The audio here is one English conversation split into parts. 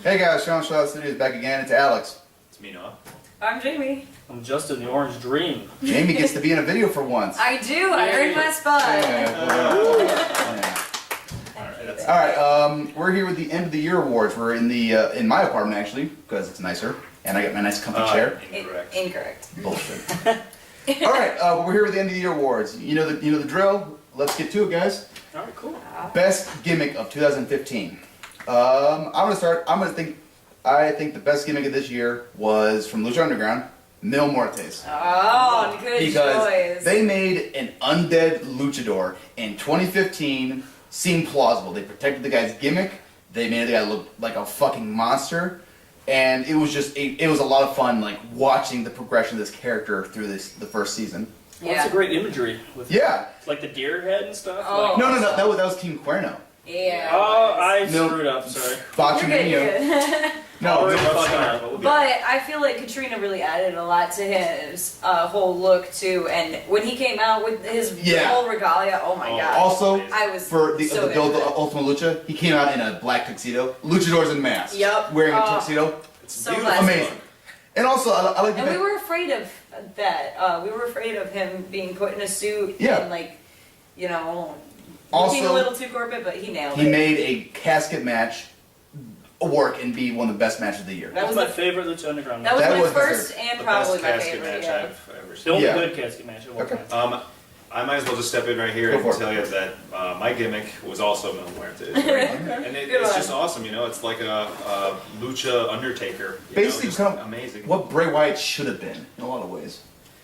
Hey guys, Sean Shaw Studios back again. It's Alex. It's me, Noah. I'm Jamie. I'm Justin, the Orange Dream. Jamie gets to be in a video for once. I do. I earned my spot. Alright, we're here with the end of the year awards. We're in the in my apartment actually, because it's nicer. And I got my nice comfy chair. Incorrect. Bullshit. Alright, we're here with the end of the year awards. You know the drill. Let's get to it, guys. Alright, cool. Best gimmick of 2015. I'm gonna start. I think the best gimmick of this year was from Lucha Underground, Mil Muertes. Oh, good Because choice. they made an undead luchador in 2015 seem plausible. They protected the guy's gimmick. They made the guy look like a fucking monster, and it was just it was a lot of fun, like watching the progression of this character through the first season. Well, it's a great imagery with like the deer head and stuff. Oh. Like, No, that was Team Cuerno. Yeah. Oh, I screwed up. Sorry. You're good. No, But I feel like Katrina really added a lot to his whole look too, and when he came out with his whole regalia, oh my god! Also, I was for the so Ultimate Lucha, he came out in a black tuxedo, luchadors in masks, wearing a tuxedo. So amazing. And also, I like. And we were afraid of that. We were afraid of him being put in a suit and like, looking a little too corporate, but he nailed it. He made a casket match work and be one of the best matches of the year. That was my favorite Lucha Underground match. That was my first and probably my favorite. Match I've ever seen. The only good casket match of all time. I might as well just step in right here and tell you that my gimmick was also Mil Muertes. And it's just awesome, It's like a Lucha Undertaker. Basically, kind of amazing. What Bray Wyatt should have been in a lot of ways.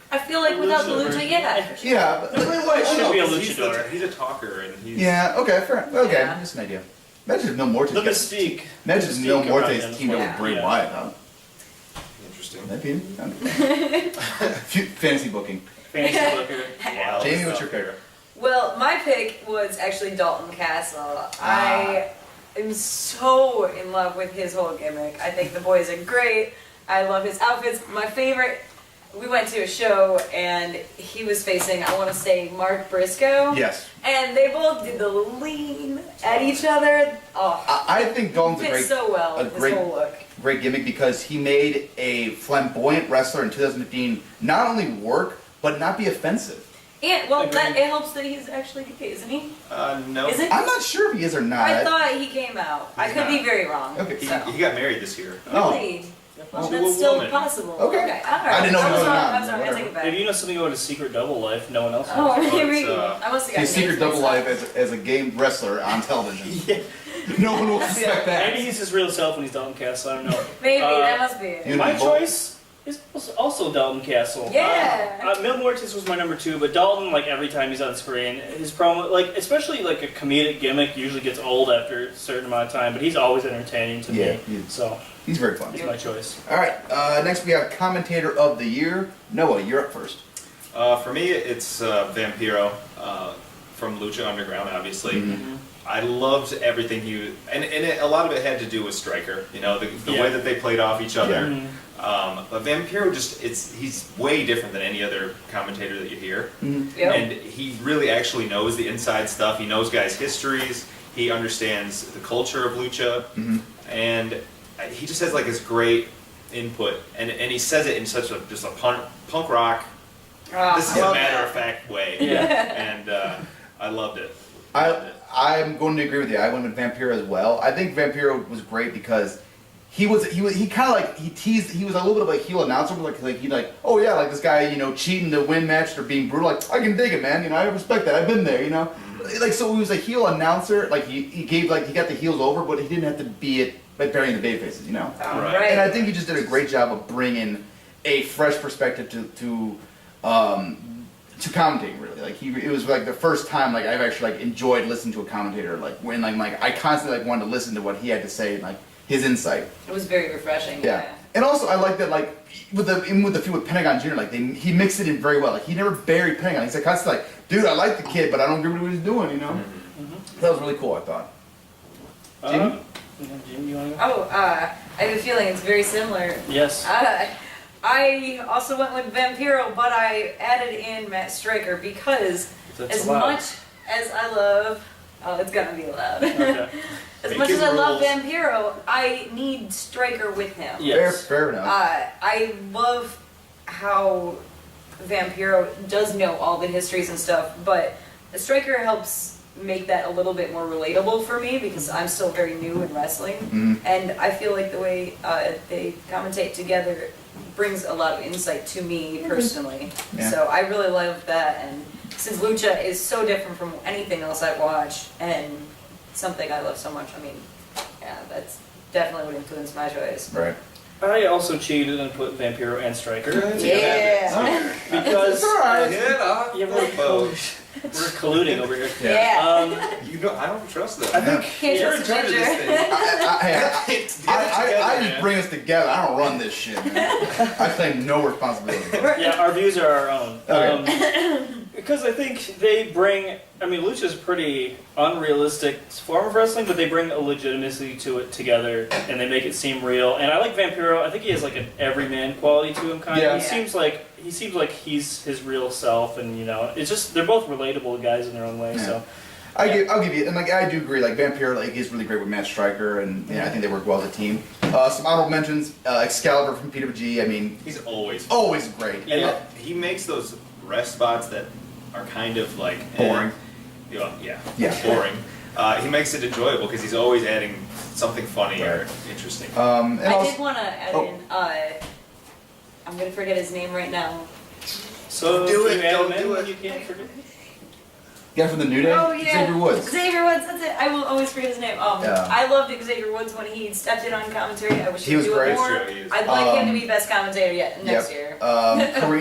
I feel like without the Lucha, Yeah, but Bray Wyatt should be a luchador. He's a talker, and he's... okay, fair. Okay, just an idea. Imagine if Mil Muertes. The mystique. Imagine if Mil Muertes teamed up with Bray Wyatt, huh? Interesting. That'd be fantasy booking. Fantasy booker. Wow. Jamie, what's your favorite? Well, my pick was actually Dalton Castle. I am so in love with his whole gimmick. I think the boys are great. I love his outfits. My favorite, we went to a show and he was facing, I want to say, Mark Briscoe. Yes. And they both did the lean at each other. Oh, I think Dalton's a great gimmick because he made a flamboyant wrestler in 2015 not only work, but not be offensive. And, it helps that he's actually gay, isn't he? No. Is it? I'm not sure if he is or not. I thought he came out. I could be very wrong. Okay. He got married this year. Really? Well, that's still possible. Okay. All right. I didn't know he was not. I'm sorry, I take it back. If you know something about his secret double life, no one else knows. Oh, here we go. I must have his secret double life as a game wrestler on television. No one will suspect that. Maybe he's his real self when he's Dalton Castle, I don't know. Maybe, that must be it. My choice is also Dalton Castle. Yeah. Mil Muertes was my number 2, but Dalton, like every time he's on screen, his promo, like especially like a comedic gimmick, usually gets old after a certain amount of time, but he's always entertaining to me. So he's very fun. He's my choice. All right. Next we have Commentator of the Year. Noah, you're up first. For me, it's Vampiro from Lucha Underground, obviously. Mm-hmm. I loved everything a lot of it had to do with Stryker. The way that they played off each other. Yeah. But Vampiro he's way different than any other commentator that you hear. Mm-hmm. Yep. And he really actually knows the inside stuff. He knows guys' histories. He understands the culture of Lucha. Mm-hmm. And he just has like this great input. And he says it in such a punk rock, this is a matter-of-fact way. And I loved it. I'm going to agree with you. I went with Vampiro as well. I think Vampiro was great because he was kind of like he was a little bit of a heel announcer, oh yeah, like this guy cheating to win match or being brutal. Like I can dig it, man. I respect that. I've been there. Like so he was a heel announcer. Like he got the heels over, but he didn't have to be it by burying the baby faces. Right. And I think he just did a great job of bringing a fresh perspective to commentating, really. Like it was like the first time like I've actually enjoyed listening to a commentator. Like when I constantly wanted to listen to what he had to say and his insight. It was very refreshing. Yeah. And also I like that with the feud with Pentagon Jr. He mixed it in very well. Like he never buried Pentagon. He's constantly dude, I like the kid, but I don't agree with what he's doing. Mm-hmm. That was really cool. I thought. Jimmy? Jimmy, you want to go? I have a feeling it's very similar. Yes. I also went with Vampiro, but I added in Matt Stryker because as much as I love... Oh, it's gonna be loud. Okay. as much as I love Vampiro, I need Striker with him. Yes. Fair enough. I love how Vampiro does know all the histories and stuff, but the Striker helps make that a little bit more relatable for me because I'm still very new in wrestling, and I feel like the way they commentate together brings a lot of insight to me personally. Yeah. So I really love that, and since Lucha is so different from anything else I watch and something I love so much, I mean, yeah, that's definitely what influenced my choice. Right. I also cheated and put Vampiro and Striker. Yeah. Because Both. we're colluding over here. Yeah. You know, I don't trust them. I think Can't You're in trust charge of Ginger. this thing. I just bring us together. I don't run this shit, man. I claim no responsibility. yeah, our views are our own. Okay. Because I think they bring, I mean, Lucha's a pretty unrealistic form of wrestling, but they bring a legitimacy to it together, and they make it seem real. And I like Vampiro. I think he has like an everyman quality to him, kind of. Yeah. He seems like he's his real self, and it's just they're both relatable guys in their own way. Yeah. So. I'll give you, and like I do agree. Like Vampiro, like he's really great with Matt Striker, and I think they work well as a team. Some honorable mentions: Excalibur from PWG. I mean, He's always great. Yeah. He makes those rest spots that are kind of like Boring. Yeah. Boring. He makes it enjoyable because he's always adding something funny or interesting. And I also, did want to add in, I'm going to forget his name right now. So Do can it, you add don't him in do when it. you can't forget? guy from the New Day, Oh, yeah. Xavier Woods. Xavier Woods, that's it. I will always forget his name. Yeah. I loved Xavier Woods when he stepped in on commentary. I wish He he would was do great. it more. That's true, he is. I'd like him to be best commentator yet next Yep. year.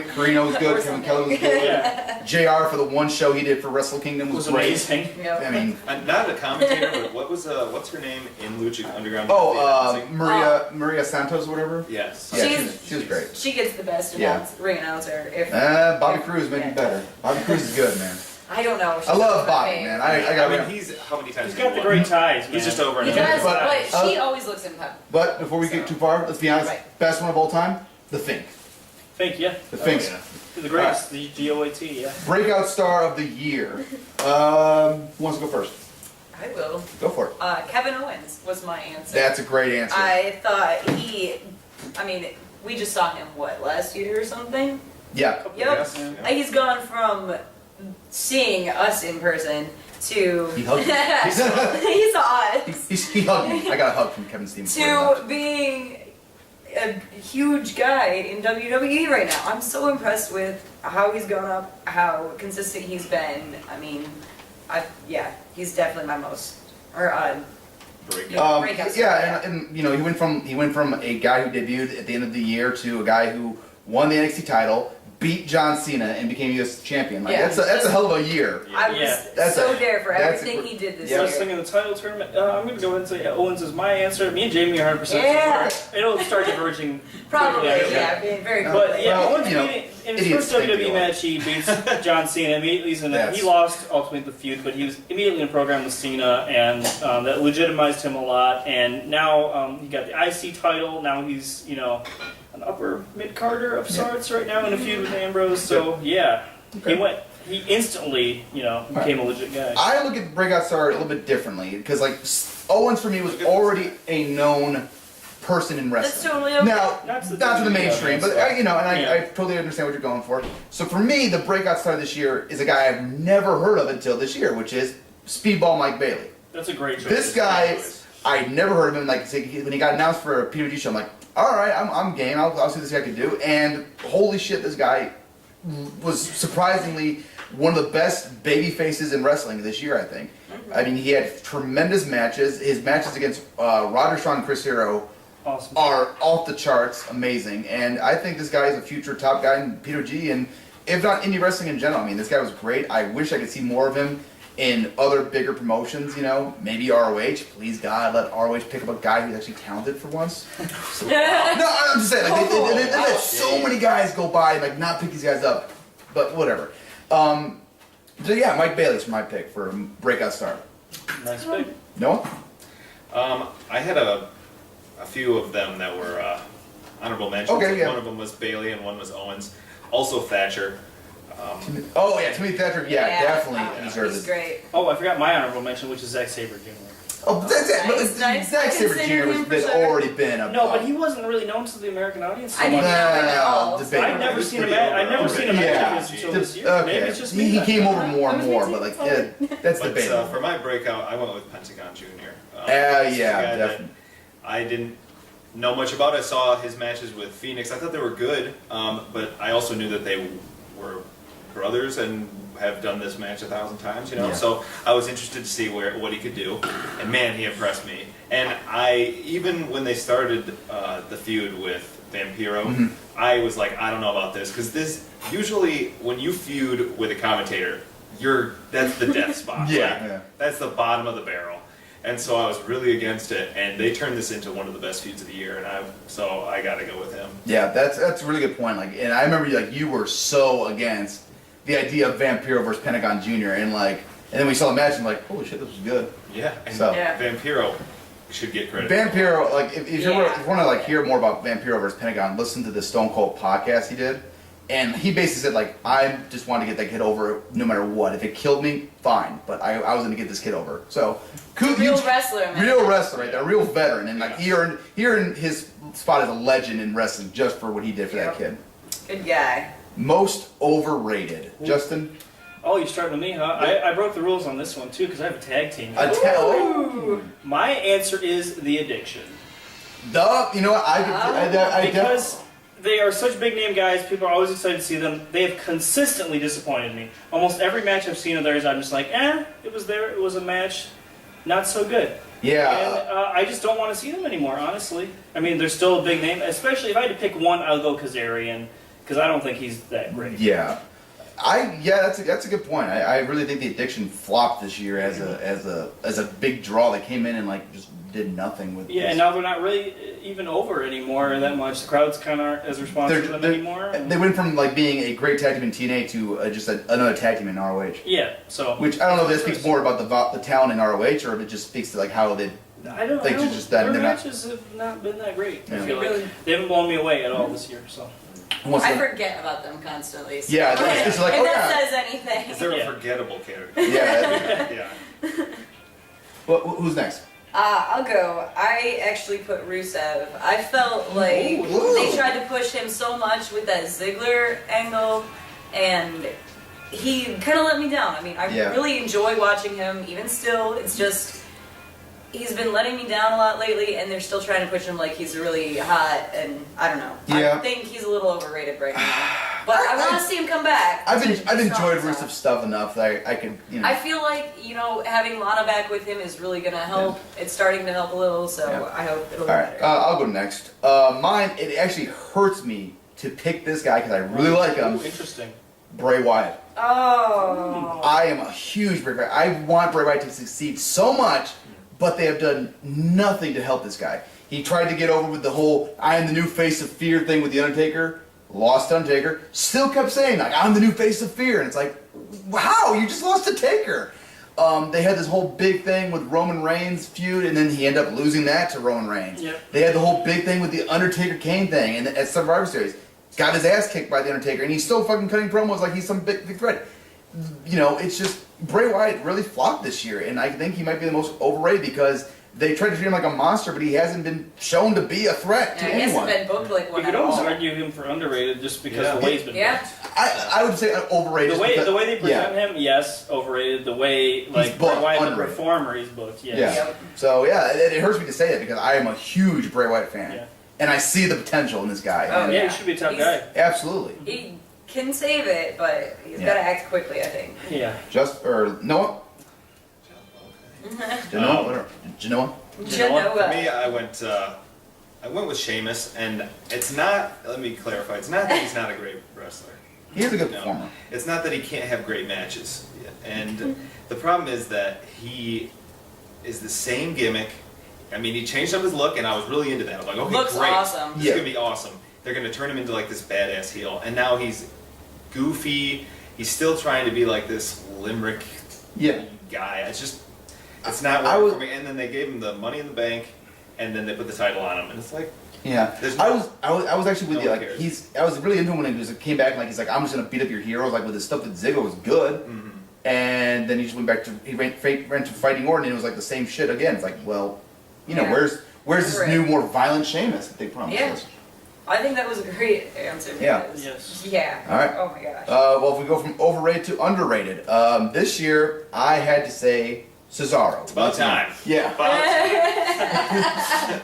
Carino was Or good. Kevin something. Kelly was good. Yeah, JR for the one show he did for Wrestle Kingdom it was was great. amazing. Yep. I mean, Not a commentator, but what's her name in Lucha Underground? Maria Santos or whatever. Yes. Yeah, She's- she was great. She gets the best Yeah. ring announcer. If Bobby Cruz may be better. Bobby Cruz is good, man. I don't know. I love She's Bobby, my man. favorite. I got he's how many times? He's has got he the won? great ties, man. He's just over and He over. does, But- but she always looks impeccable. But before we get too far, let's be honest. Right. Best one of all time, the Fink. Think, yeah. The Fink's The greatest, the GOAT, yeah. breakout star of the year. Who wants to go first? I will. Go for it. Kevin Owens was my answer. That's a great answer. I thought we just saw him, last year or something? Yeah. Yep. Yes, yeah. He's gone from seeing us in person to... He hugged me. he saw us. He hugged me. I got a hug from Kevin Stevens. To being a huge guy in WWE right now. I'm so impressed with how he's gone up, how consistent he's been. I mean, he's definitely my most... Breakout. Breakout star, Yeah, and he went from a guy who debuted at the end of the year to a guy who won the NXT title, beat John Cena, and became U.S. champion. Like Yeah. that's a hell of a year. I was Yeah. That's so a- there for that's everything a- he did this Yeah. First year. thing in the title tournament, I'm going to go ahead and say Owens is my answer. Me and Jamie are 100%. Yeah. It'll start diverging. Probably, quickly, yeah, being very quick. But yeah, Well, Owens in his idiots first think they WWE are. match, he beats John Cena immediately. He lost ultimately the feud, but he was immediately in a program with Cena, and that legitimized him a lot. And now he got the IC title. Now he's an upper mid Carter of sorts right now in a feud with Ambrose. So yeah, Okay. he instantly became a legit guy. I look at breakout star a little bit differently because Owens for me was already a known person in That's wrestling. totally okay. Now, Not to the not to the WWE, mainstream, but yeah. I totally understand what you're going for. So for me, the breakout star this year is a guy I've never heard of until this year, which is Speedball Mike Bailey. That's a great choice. This guy, I'd never heard of him. Like when he got announced for a PWG show, I'm like, all right, I'm game. I'll see what this guy can do. And holy shit, this guy was surprisingly one of the best baby faces in wrestling this year, I think. I mean, he had tremendous matches. His matches against Roger Shaw and Chris Hero Awesome. are off the charts, amazing. And I think this guy is a future top guy in PWG, and if not indie wrestling in general. I mean, this guy was great. I wish I could see more of him in other bigger promotions, maybe ROH. Please God, let ROH pick up a guy who's actually talented for once. So, no, I'm just saying, like, they let so many guys go by and like not pick these guys up, but whatever. So yeah, Mike Bailey's my pick for breakout star. Nice pick. Noah? I had a few of them that were honorable mentions. Okay, yeah. One of them was Bailey and one was Owens. Also Thatcher. Oh yeah, Timothy Thatcher. Yeah, definitely He's deserves it. great. Oh, I forgot my honorable mention, which is Zack Sabre Jr. Oh, that's it. Nice, nice. Zack I Sabre consider Jr. him was for been sure. already been a No, but he wasn't really known to the American audience so I didn't much. know him at all. Debatable. I'd never He's seen a pretty match. I'd never seen a match Yeah. of his until this year. Okay. Maybe it's just me. He came over more and That was more, me but too. like yeah, that's But debatable. for my breakout, I went with Pentagon Jr. Yeah, he's a guy that definitely. I didn't know much about. I saw his matches with Phoenix. I thought they were good, but I also knew that they were brothers and have done this match 1,000 times, you know. Yeah. So I was interested to see what he could do, and man, he impressed me. And even when they started the feud with Vampiro, Mhm. I was like, I don't know about this, because this usually when you feud with a commentator, that's the death spot. Yeah. Like, Yeah. that's the bottom of the barrel. And so I was really against it, and they turned this into one of the best feuds of the year, and so I got to go with him. Yeah, that's a really good point. Like, and I remember you were so against the idea of Vampiro versus Pentagon Jr. and then we saw the match and like, holy shit, this was good. Yeah, and So- Yeah. Vampiro should get credit. Vampiro, like if you Yeah. want to hear more about Vampiro versus Pentagon, listen to the Stone Cold podcast he did, and he basically said like, I just wanted to get that kid over no matter what. If it killed me, fine, but I was going to get this kid over. So, Real wrestler, man. real wrestler right there, real veteran, and like he earned his spot as a legend in wrestling just for what he did for that Yep. kid. Good guy. Most overrated, Justin. Oh, you're starting with me, huh? I broke the rules on this one too because I have a tag team. Ooh. My answer is The Addiction. You know what? I Because they are such big name guys, people are always excited to see them. They have consistently disappointed me. Almost every match I've seen of theirs, I'm just like, it was there. It was a match, not so good. yeah. And I just don't want to see them anymore, honestly. I mean, they're still a big name. Especially if I had to pick one, I'll go Kazarian, because I don't think he's that great. Yeah, that's a good point. I really think the Addiction flopped this year as a big draw. They came in and just did nothing with. Yeah, this. and now they're not really even over anymore that much. The crowds kind of aren't as responsive to them anymore. They went from being a great tag team in TNA to just another tag team in ROH. Yeah, so Which I don't know if that speaks more about the talent in ROH or if it just speaks to how they. I don't think know. just that Their they're not- matches have not been that great. Yeah. I feel like Really? they haven't blown me away at all this year. So I forget about them constantly. So. Yeah, it's like, if oh, that yeah. says anything. Is there a Yeah. forgettable character? Yeah. Yeah. Well, who's next? I'll go. I actually put Rusev. I felt like Ooh. they tried to push him so much with that Ziggler angle, and he kind of let me down. I mean, I Yeah. really enjoy watching him, even still. It's just, he's been letting me down a lot lately, and they're still trying to push him like he's really hot, and I don't know. Yeah. I think he's a little overrated right now. But I want to see him come back. I've to enjoyed strong Rusev's stuff. stuff enough that I can I feel like, having Lana back with him is really going to help. It's starting to help a little, so Yeah. I hope it'll All be right, better. I'll go next. Mine, it actually hurts me to pick this guy because I really like him. Ooh, interesting. Bray Wyatt. Oh. I am a huge Bray Wyatt. I want Bray Wyatt to succeed so much, but they have done nothing to help this guy. He tried to get over with the whole "I am the new face of fear" thing with the Undertaker. Lost to Undertaker. Still kept saying "I'm the new face of fear," and it's like, how? You just lost to Taker. They had this whole big thing with Roman Reigns feud, and then he ended up losing that to Roman Reigns. Yep. They had the whole big thing with the Undertaker Kane thing, and at Survivor Series, got his ass kicked by the Undertaker, and he's still fucking cutting promos like he's some big threat. It's just Bray Wyatt really flopped this year, and I think he might be the most overrated because they tried to treat him like a monster, but he hasn't been shown to be a threat to Yeah, he hasn't anyone. been booked like one You could at almost all. argue him for underrated just because Yeah. the way he's been Yeah. booked. I would say overrated. The way because- they present him, yes, overrated. The way Bray booked, Wyatt the underrated. performer, he's booked. Yes. Yeah. Yep. So yeah, it hurts me to say that because I am a huge Bray Wyatt fan, Yeah. and I see the potential in this guy. Oh, And- Yeah, yeah. he should be a top He's- guy. Absolutely. He can save it, but he's Yeah. got to act quickly, I think. Yeah. Noah. Genoa. Genoa? For me, I went with Sheamus, and it's not. Let me clarify. It's not that he's not a great wrestler. He's a good No. performer. It's not that he can't have great matches. And the problem is that he is the same gimmick. I mean, he changed up his look, and I was really into that. I'm like, okay, Looks great. awesome. This is going to be awesome. They're going to turn him into like this badass heel. And now he's goofy. He's still trying to be like this limerick Yeah. guy. It's not I working was- for me. And then they gave him the Money in the Bank, and then they put the title on him. And it's like, Yeah. There's I no- was actually with no you. one Like cares. I was really into him when he came back. Like he's like, I'm just gonna beat up your heroes. Like with his stuff with Ziggler was good. mhm. and then he just went to Fighting Orton, and it was like the same shit again. It's like, well, you know, Yeah. where's this new, more violent Sheamus that they promised Yeah. us? I think that was a great answer. Yeah. Because, Yes. Yeah. All right. Oh my gosh. Well, if we go from overrated to underrated, this year I had to say Cesaro. It's about time. Yeah. About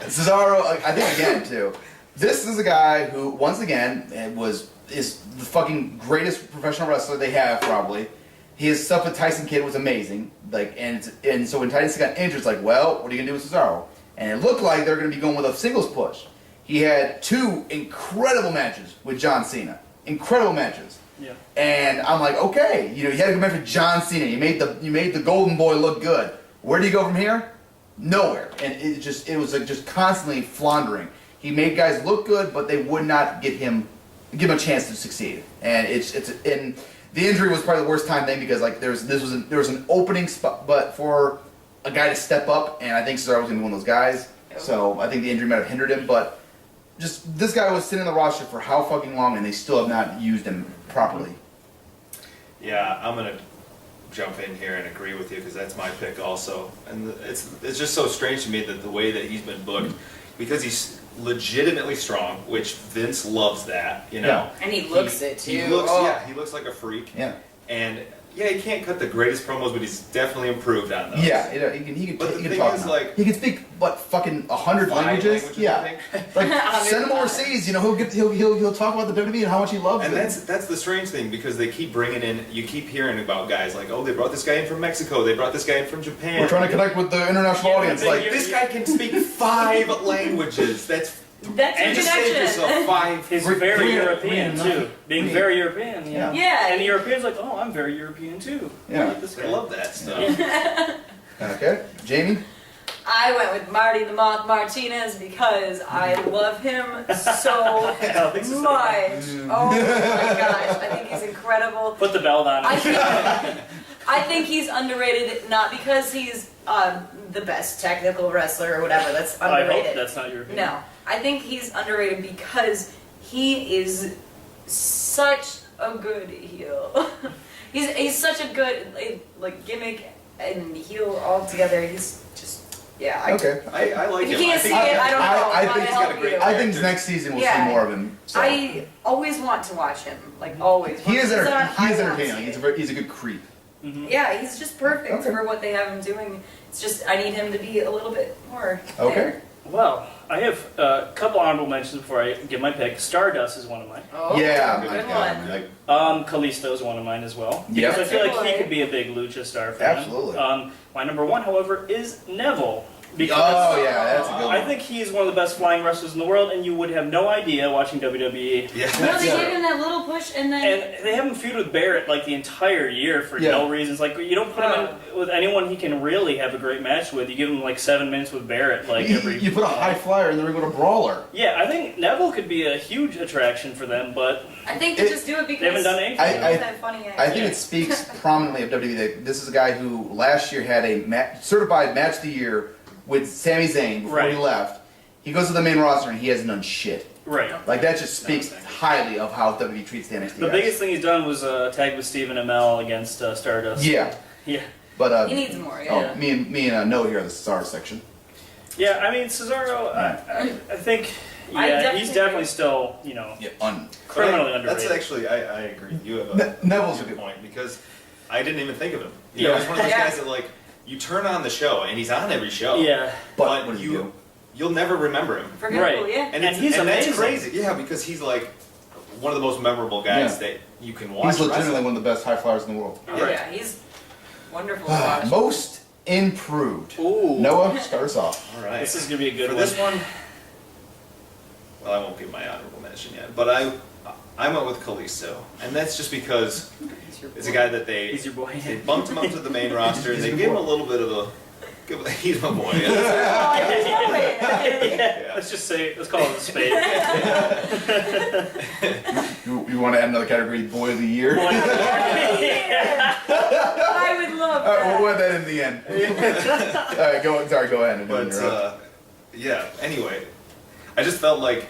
Cesaro, I think again too. This is a guy who, once again, is the fucking greatest professional wrestler they have, probably. His stuff with Tyson Kidd was amazing. Like, and so when Tyson got injured, it's like, well, what are you gonna do with Cesaro? And it looked like they're gonna be going with a singles push. He had 2 incredible matches with John Cena. Incredible matches. Yeah. And I'm like, okay, you know, you had a good match with John Cena. You made the Golden Boy look good. Where do you go from here? Nowhere. And it was like just constantly floundering. He made guys look good, but they would not give him a chance to succeed. And and the injury was probably the worst time thing, because like there was an opening spot, but for a guy to step up, and I think Cesaro was gonna be one of those guys. So I think the injury might have hindered him, but just this guy was sitting in the roster for how fucking long, and they still have not used him properly. Yeah, I'm gonna jump in here and agree with you, because that's my pick also. And it's just so strange to me that the way that he's been booked, because he's legitimately strong, which Vince loves that, you know. Yeah. And he looks it, too. Yeah, he looks like a freak. Yeah. And yeah, he can't cut the greatest promos, but he's definitely improved on those. Yeah, you know, he can But the he can thing talk is, now. like, he can speak fucking 100 5 languages. I Yeah, think. like send him overseas. You know, he'll talk about the WWE and how much he loves And it. that's the strange thing, because they keep bringing in, you keep hearing about guys like, oh, they brought this guy in from Mexico, they brought this guy in from Japan. We're trying to connect with the international Yeah, audience. but Like This guy can speak 5 languages. That's That's just save yourself 5. He's We're very clear, European clear too. Being very European, you know. Yeah. And the Europeans like, oh, I'm very European too. Yeah. Look at this I guy. love that stuff. okay, Jamie. I went with Marty the Moth Martinez because I love him so Alex is much. Oh my gosh, I think he's incredible. Put the belt on I him. think he's underrated, not because he's the best technical wrestler or whatever. That's I underrated. hope that's not your opinion. No, I think he's underrated because he is such a good heel. he's such a good like gimmick and heel all together. He's just Okay. I like If you him. can't see it, I don't know. I how think to he's help got a great you. I think next season we'll Yeah. see more of him. So. I always want to watch him, like always. he is When he's on, I want entertaining. to. He's a good creep. Yeah, he's just perfect Okay. for what they have him doing. It's just I need him to be a little bit more. Okay. there. Well, I have a couple honorable mentions before I give my pick. Stardust is one of mine. Oh, Yeah, good my one. God, like, Kalisto is one of mine as well. Yeah. Because I feel like he Good boy. could be a big lucha star for Absolutely. them. My number 1, however, is Neville. Because oh yeah, that's a good one. I think he's one of the best flying wrestlers in the world, and you would have no idea watching WWE. Yeah. No, they Yeah. gave him that little push and then. And they have him feud with Barrett like the entire year for no reasons. Like you don't put him in with anyone he can really have a great match with. You give him like 7 minutes with Barrett, like every. You put a high flyer in the ring with a brawler. Yeah, I think Neville could be a huge attraction for them, but I think they just do it because they haven't done anything. I- he's that funny I think Yeah. it speaks prominently of WWE that this is a guy who last year had a certified match of the year with Sami Zayn before he Right. left. He goes to the main roster and he hasn't done shit. Right. Like that just speaks No, thank you. highly of how WWE treats the NXT The guys. biggest thing he's done was tag with Stephen Amell against Stardust. Yeah, Yeah. but he needs more. oh, Yeah. me and Noah here are the Cesaro section. Yeah, I mean Cesaro. I think. Yeah, he's definitely still Yeah, criminally That's underrated. actually, I agree. You have a Neville's a good good point, because I didn't even think of him. You know, Yeah. he's one of those Yeah. guys that like, you turn on the show and he's on every show. Yeah. But But what does he do? you'll never remember him. For good Right. people, yeah. And, And he's that's amazing. crazy. Yeah, because he's like one of the most memorable guys Yeah. that you can watch. He's legitimately wrestle. one of the best high flyers in the world. Oh, yeah, he's wonderful to watch. Most improved. Ooh. Noah, start us off. All right. This is gonna be a good For one. this one, well, I won't give my honorable mention yet, but I went with Kalisto, and that's just because it's a guy that He's your boy. they bumped him up to the main roster, and He's they a good gave him boy. a little bit of a. He's my boy. Yeah. Yeah. Let's just say, let's call it a spade. You want to add another category, Boy of the Year? I would love All right, that. we'll add that in the end. All right, go ahead. And But yeah. Anyway, I just felt like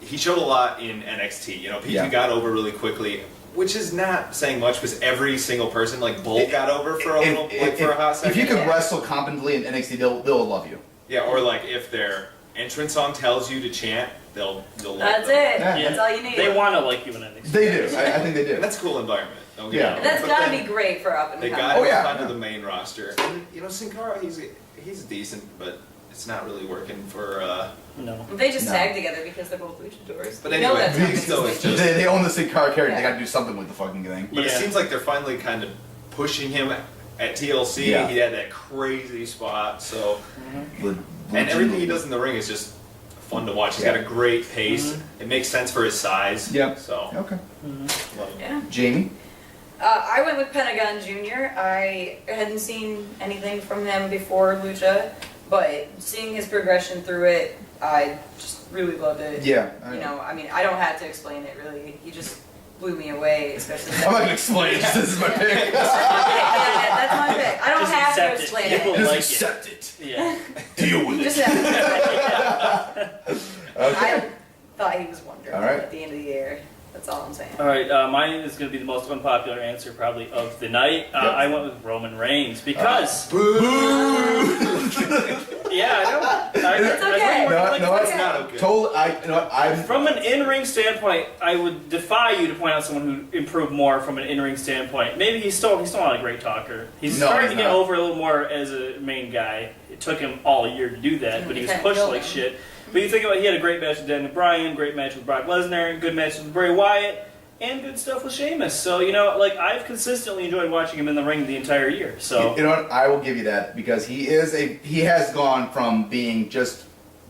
he showed a lot in NXT. You know, he Yeah. got over really quickly. which is not saying much because every single person, like Bolt got over for a little, for a hot second. If you can wrestle competently in NXT, they'll love you. Yeah, or like if their entrance song tells you to chant, they'll love That's them. it. Yeah. That's all you need. They want to like you in NXT. They do. I think they do. And that's a cool environment. Don't get Yeah. me wrong. And that's But gotta then be great for up and They coming. got Oh, him yeah, up onto yeah. the main roster. And, you know, Sin Cara, he's decent, but it's not really working for... No. They just No. tag together because they're both luchadors. But You anyway, know that's not so gonna it's be- just- They own the Sin Cara character. They Yeah. got to do something with the fucking thing. But it Yeah. seems like they're finally kind of pushing him at TLC. Yeah. He had that crazy spot, so... Le- And everything he does in the ring is just fun to watch. He's got a great pace. It makes sense for his size. Yeah. So, Okay. love him. Yeah. Jamie. I went with Pentagon Jr. I hadn't seen anything from him before Lucha, but seeing his progression through it, I just really loved it. Yeah. You know, I mean, I don't have to explain it really. He just blew me away, especially. I'm not gonna explain it. This is my pick. Yeah, that's my pick. I don't Just have to accept it. explain People it. Just like accept it. Yeah. Deal with Just it. have to accept it. Okay. I thought he was wonderful All right. at the end of the year. That's all I'm saying. All right, mine is going to be the most unpopular answer probably of the night. I went with Roman Reigns because yeah, I know. It's okay. No, It's not okay. I'm From an in-ring standpoint, I would defy you to point out someone who improved more from an in-ring standpoint. Maybe he's still not a great talker. He's No, starting he's to get not. over a little more as a main guy. It took him all year to do that, but he was Can't pushed kill like him. shit. But you think about he had a great match with Daniel Bryan, great match with Brock Lesnar, good match with Bray Wyatt, and good stuff with Sheamus. So, you know, like, I've consistently enjoyed watching him in the ring the entire year. So, You know what? I will give you that because he has gone from being just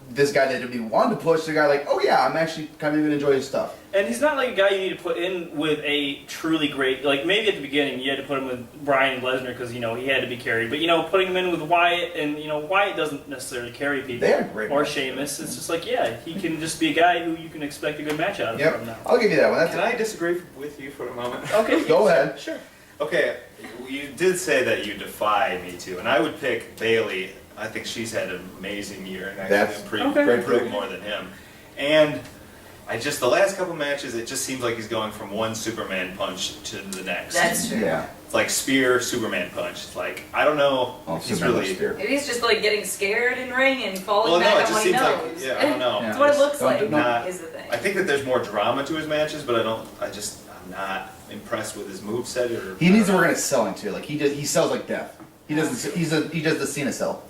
this guy that we wanted to push to a guy like, oh yeah, I'm actually kind of going to enjoy his stuff. and he's not like a guy you need to put in with a truly great, like, maybe at the beginning you had to put him with Bryan and Lesnar because, you know, he had to be carried. But, you know, putting him in with Wyatt, and, you know, Wyatt doesn't necessarily carry people. They are great. Or matches. Sheamus. It's just like, yeah, he can just be a guy who you can expect a good match out of Yep. from now. I'll give you that one. Can I disagree with you for a moment? Okay. Go ahead. Sure. Okay, you did say that you defy me too, and I would pick Bailey. I think she's had an amazing year and That's actually okay. improved more than him. And the last couple matches, it just seems like he's going from one Superman punch to the next. That's true. Yeah. It's like spear, Superman punch. It's like, I don't know. Oh, he's Superman really. Spear. Maybe he's just like getting scared in ring and falling Well, no, back it on just what he seems like, knows. yeah, I don't know. Yeah. That's what it looks Don't- like. not- is the thing. I think that there's more drama to his matches, but I'm not impressed with his moveset or. He needs to work on his selling too. Like he sells like death. He doesn't. He does the Cena sell.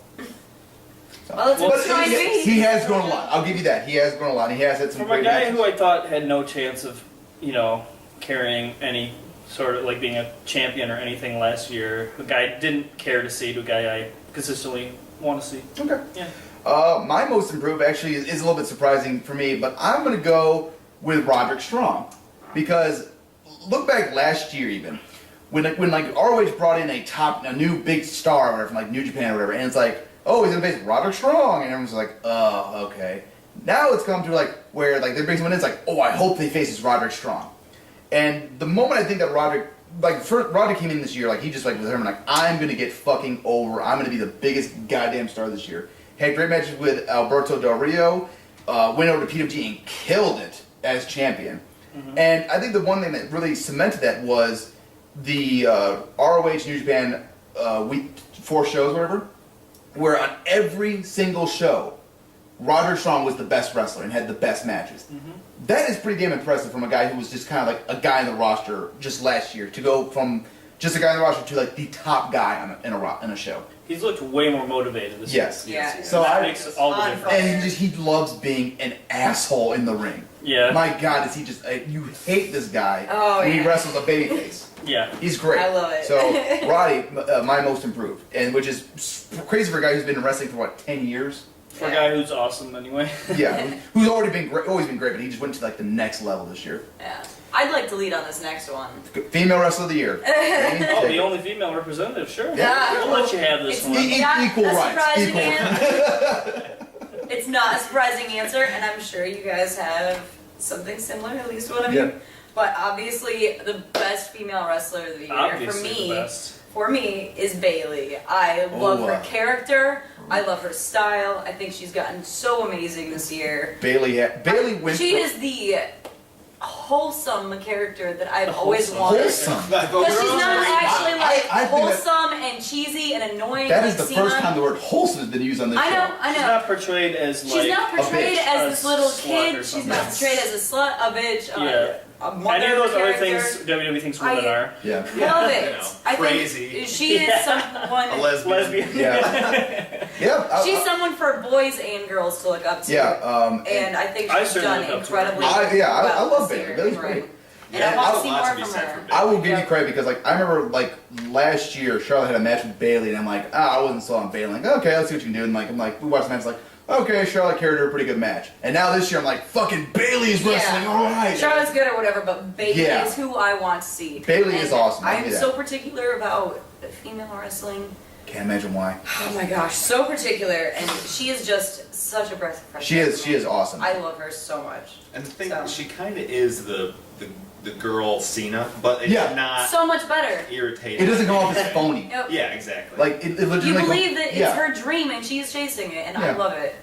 So. Well, it's But trying to be. he has grown a lot. I'll give you that. He has grown a lot. He has had some From a great guy matches. who I thought had no chance of, you know, carrying any sort of, like, being a champion or anything last year, a guy I didn't care to see, to a guy I consistently want to see. Okay. Yeah. My most improved actually is a little bit surprising for me, but I'm going to go with Roderick Strong because look back last year even when like ROH brought in a new big star or whatever from like New Japan or whatever, and it's like, oh, he's gonna face Roderick Strong, and everyone's like, oh, okay. Now it's come to like where like they bring someone in, it's like, oh, I hope they faces Roderick Strong. And the moment I think that Roderick came in this year, like he just like was him like, I'm gonna get fucking over. I'm gonna be the biggest goddamn star this year. Had great matches with Alberto Del Rio, went over to PWG and killed it as champion. Mm-hmm. And I think the one thing that really cemented that was the ROH New Japan week 4 shows, whatever, where on every single show, Roderick Strong was the best wrestler and had the best matches. Mm-hmm. That is pretty damn impressive from a guy who was just kind of like a guy in the roster just last year to go from just a guy in the roster to like the top guy in a show. He's looked way more motivated this Yes. year. Yeah. So that I- makes all the On difference. And he loves being an asshole in the ring. Yeah. My God, is he just you hate this guy Oh, when he yeah. wrestles a babyface. Yeah. He's great. I love it. So Roddy, my most improved, and which is crazy for a guy who's been in wrestling for what 10 years. For a guy who's awesome anyway. Yeah, who's already been great, always been great, but he just went to like the next level this year. Yeah. I'd like to lead on this next one. Female Wrestler of the Year. Jamie, Oh, take the it. only female representative, sure. Yeah. We'll let you have this It's one. Equal a rights, surprising equal. answer. It's not a surprising answer, and I'm sure you guys have something similar, at least one of Yeah. you. But obviously, the best female wrestler of the year Obviously the best. for me is Bailey. I love Oh, her wow. character. I love her style. I think she's gotten so amazing this year. Bailey went. She is the wholesome character that I've always wanted. Wholesome. Because she's not actually like I think that- wholesome and cheesy and annoying. That like is the Cena. first time the word wholesome has been used on this show. I She's know. not portrayed as like She's not portrayed bitch. as A this little slut kid. or She's not something. portrayed as a slut, a bitch, Yeah. a mother any of those other character. things WWE thinks women are. Yeah. Love you it. know, I crazy. think she is A someone. lesbian. Yeah. Yeah. She's someone for boys and girls to look up to. Yeah. And I think I she's certainly done look up to her. incredibly I well love this Bayley. year Bayley's in ring. great. And Yeah, I want to there's see a lot more to be from said her. for Bayley. I will give Yeah. you credit because like I remember like last year Charlotte had a match with Bayley and I'm like I wasn't sold on Bayley. Like okay, let's see what you can do. And like I'm like we watched the match like okay, Charlotte carried her a pretty good match. And now this year I'm like fucking Bayley's wrestling. All right. Charlotte's good or whatever, but Bayley Yeah. is who I want to see. Bayley And is awesome. I I'm give you so that. particular about female wrestling. Can't imagine why. Oh my gosh, so particular, and she is just such a breath of fresh air. She is awesome. I love her so much. And the thing, So. she kind of is the girl Cena, but it's Yeah. not So much better. irritating. It doesn't come off as phony. Yep. Yeah, exactly. Like it legitimately. You believe that it's yeah. her dream and she's chasing it, and I Yeah. love it.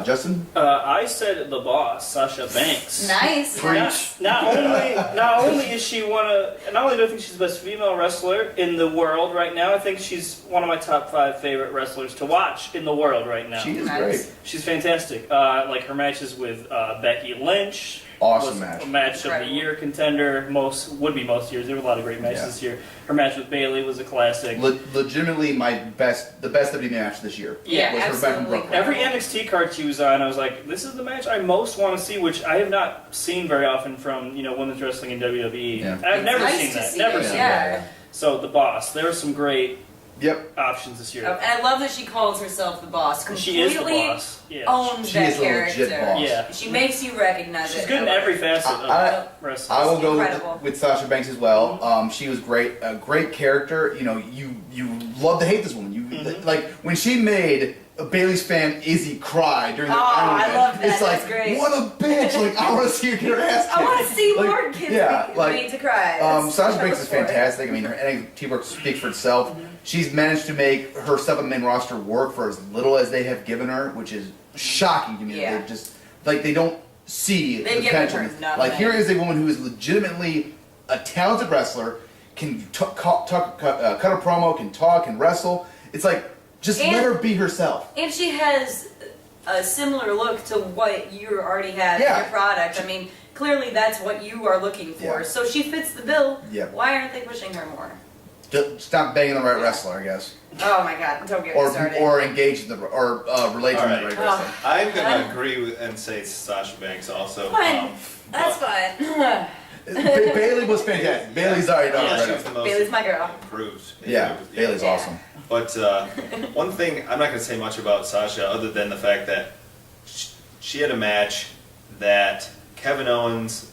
Justin. I said the boss, Sasha Banks. Nice. Preach. Not only is she not only do I think she's the best female wrestler in the world right now, I think she's one of my top 5 favorite wrestlers to watch in the world right now. She is Nice. great. She's fantastic. Like her matches with Becky Lynch. Awesome was match. A match of the Incredible. year contender. Most years. There were a lot of great matches Yeah. this year. Her match with Bayley was a classic. Legitimately the best WWE match this year. Yeah, was her back from absolutely. Brooklyn. Every NXT card she was on, I was like, this is the match I most want to see, which I have not seen very often from women's wrestling in WWE. Yeah. I've never Nice seen to that. see Never it, seen yeah. that. So the boss, there were some great Yep. options this year. And I love that she calls herself the boss. She is the Completely boss. Yeah. owns She that is a legit character. boss. Yeah. She makes you recognize She's it. good in every facet of wrestling. I will go Incredible. with Sasha Banks as well. She was great, a great character. You love to hate this woman. Like when she made Bayley's fan Izzy cry during the I match. love that. It's like That's great. what a bitch! Like I want to see her get her ass kicked. I want to see Like, more kids yeah, made to cry. That's Sasha what I Banks look is for. fantastic. I mean, her NXT work speaks for itself. She's managed to make her 7-man roster work for as little as they have given her, which is shocking to me. Yeah. They just they don't see They've the given potential. her nothing. Like here is a woman who is legitimately a talented wrestler, can cut a promo, can talk, can wrestle. It's like just And- let her be herself. And she has a similar look to what you already had Yeah. in your product. I mean, clearly that's what you are looking for. Yeah. So she fits the bill. Yep. Why aren't they pushing her more? Just stop banging the right wrestler, I guess, Oh my God! Don't get me started. or engage the or relate to All the right. right wrestler. I'm gonna agree with and say Sasha Banks also. Fine. That's but- fine. Bayley was fantastic. Bayley's already done Yeah, it she right was the now. most Bayley's my girl. improved. Yeah, Bayley's Yeah. awesome. But one thing, I'm not going to say much about Sasha other than the fact that she had a match that Kevin Owens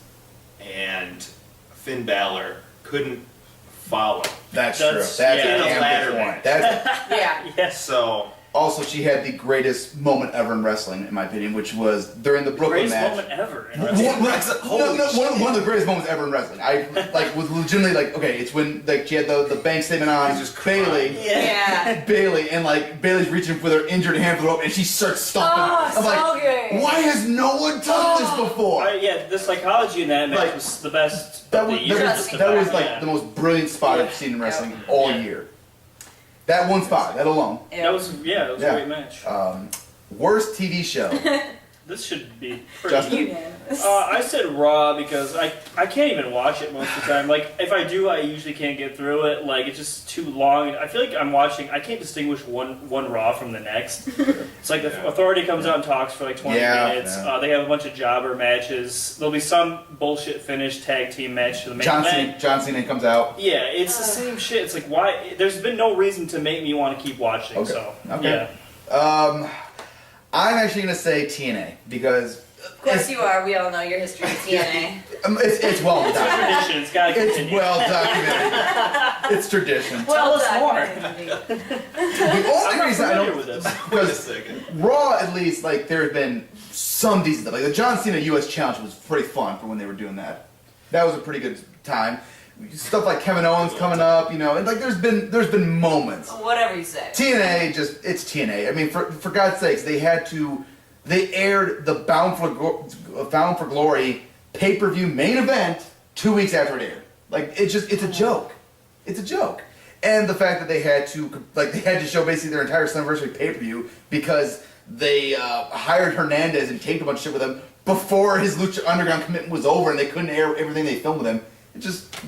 and Finn Balor couldn't follow. That's That's- true. That's yeah. a In a damn ladder good match. point. That's Yeah. Yes. So, also she had the greatest moment ever in wrestling, in my opinion, which was during the Brooklyn Greatest match. moment ever in One, wrestling. one of the greatest moments ever in wrestling. I like was legitimately like, okay, it's when like she had the bank statement on He's just Bayley. Yeah. Bayley and like Bayley's reaching with her injured hand for the rope and she starts stomping. Oh, I'm like, so good. why has no one done this before? Yeah, the psychology in that match Like, was the best That of the was, year. that just was, that was about, like yeah. the most brilliant spot I've seen in wrestling all Yeah. year. That one spot, that alone. That was it was Yeah. a great match. Worst TV show. This should be pretty Justin? Unanimous. I said Raw because I can't even watch it most of the time. Like, if I do, I usually can't get through it. Like, it's just too long. I feel like I can't distinguish one Raw from the next. It's like the Authority comes out and talks for like 20 minutes. Yeah. They have a bunch of jobber matches. There'll be some bullshit finish tag team match to the main event. John Cena comes out. Yeah, it's the same shit. It's like, why? There's been no reason to make me want to keep watching. Okay. So, Okay. yeah. I'm actually going to say TNA because Of course you are. We all know your history with TNA. it's well documented. Tradition. It's gotta It's continue. well documented. It's tradition. Well us done, more. Mindy. The I'm only not reason I familiar don't with this. wait a because second. Raw, at least, like there have been some decent stuff. Like the John Cena U.S. Challenge was pretty fun for when they were doing that. That was a pretty good time. Stuff like Kevin Owens coming up, and like there's been moments. Whatever you say. TNA it's TNA. I mean, for God's sakes, they aired the Bound for Glory pay-per-view main event 2 weeks after it aired. Like, it's a joke. It's a joke. And the fact that they had to show basically their entire Slammiversary pay-per-view because they hired Hernandez and taped a bunch of shit with him before his Lucha Underground commitment was over and they couldn't air everything they filmed with him.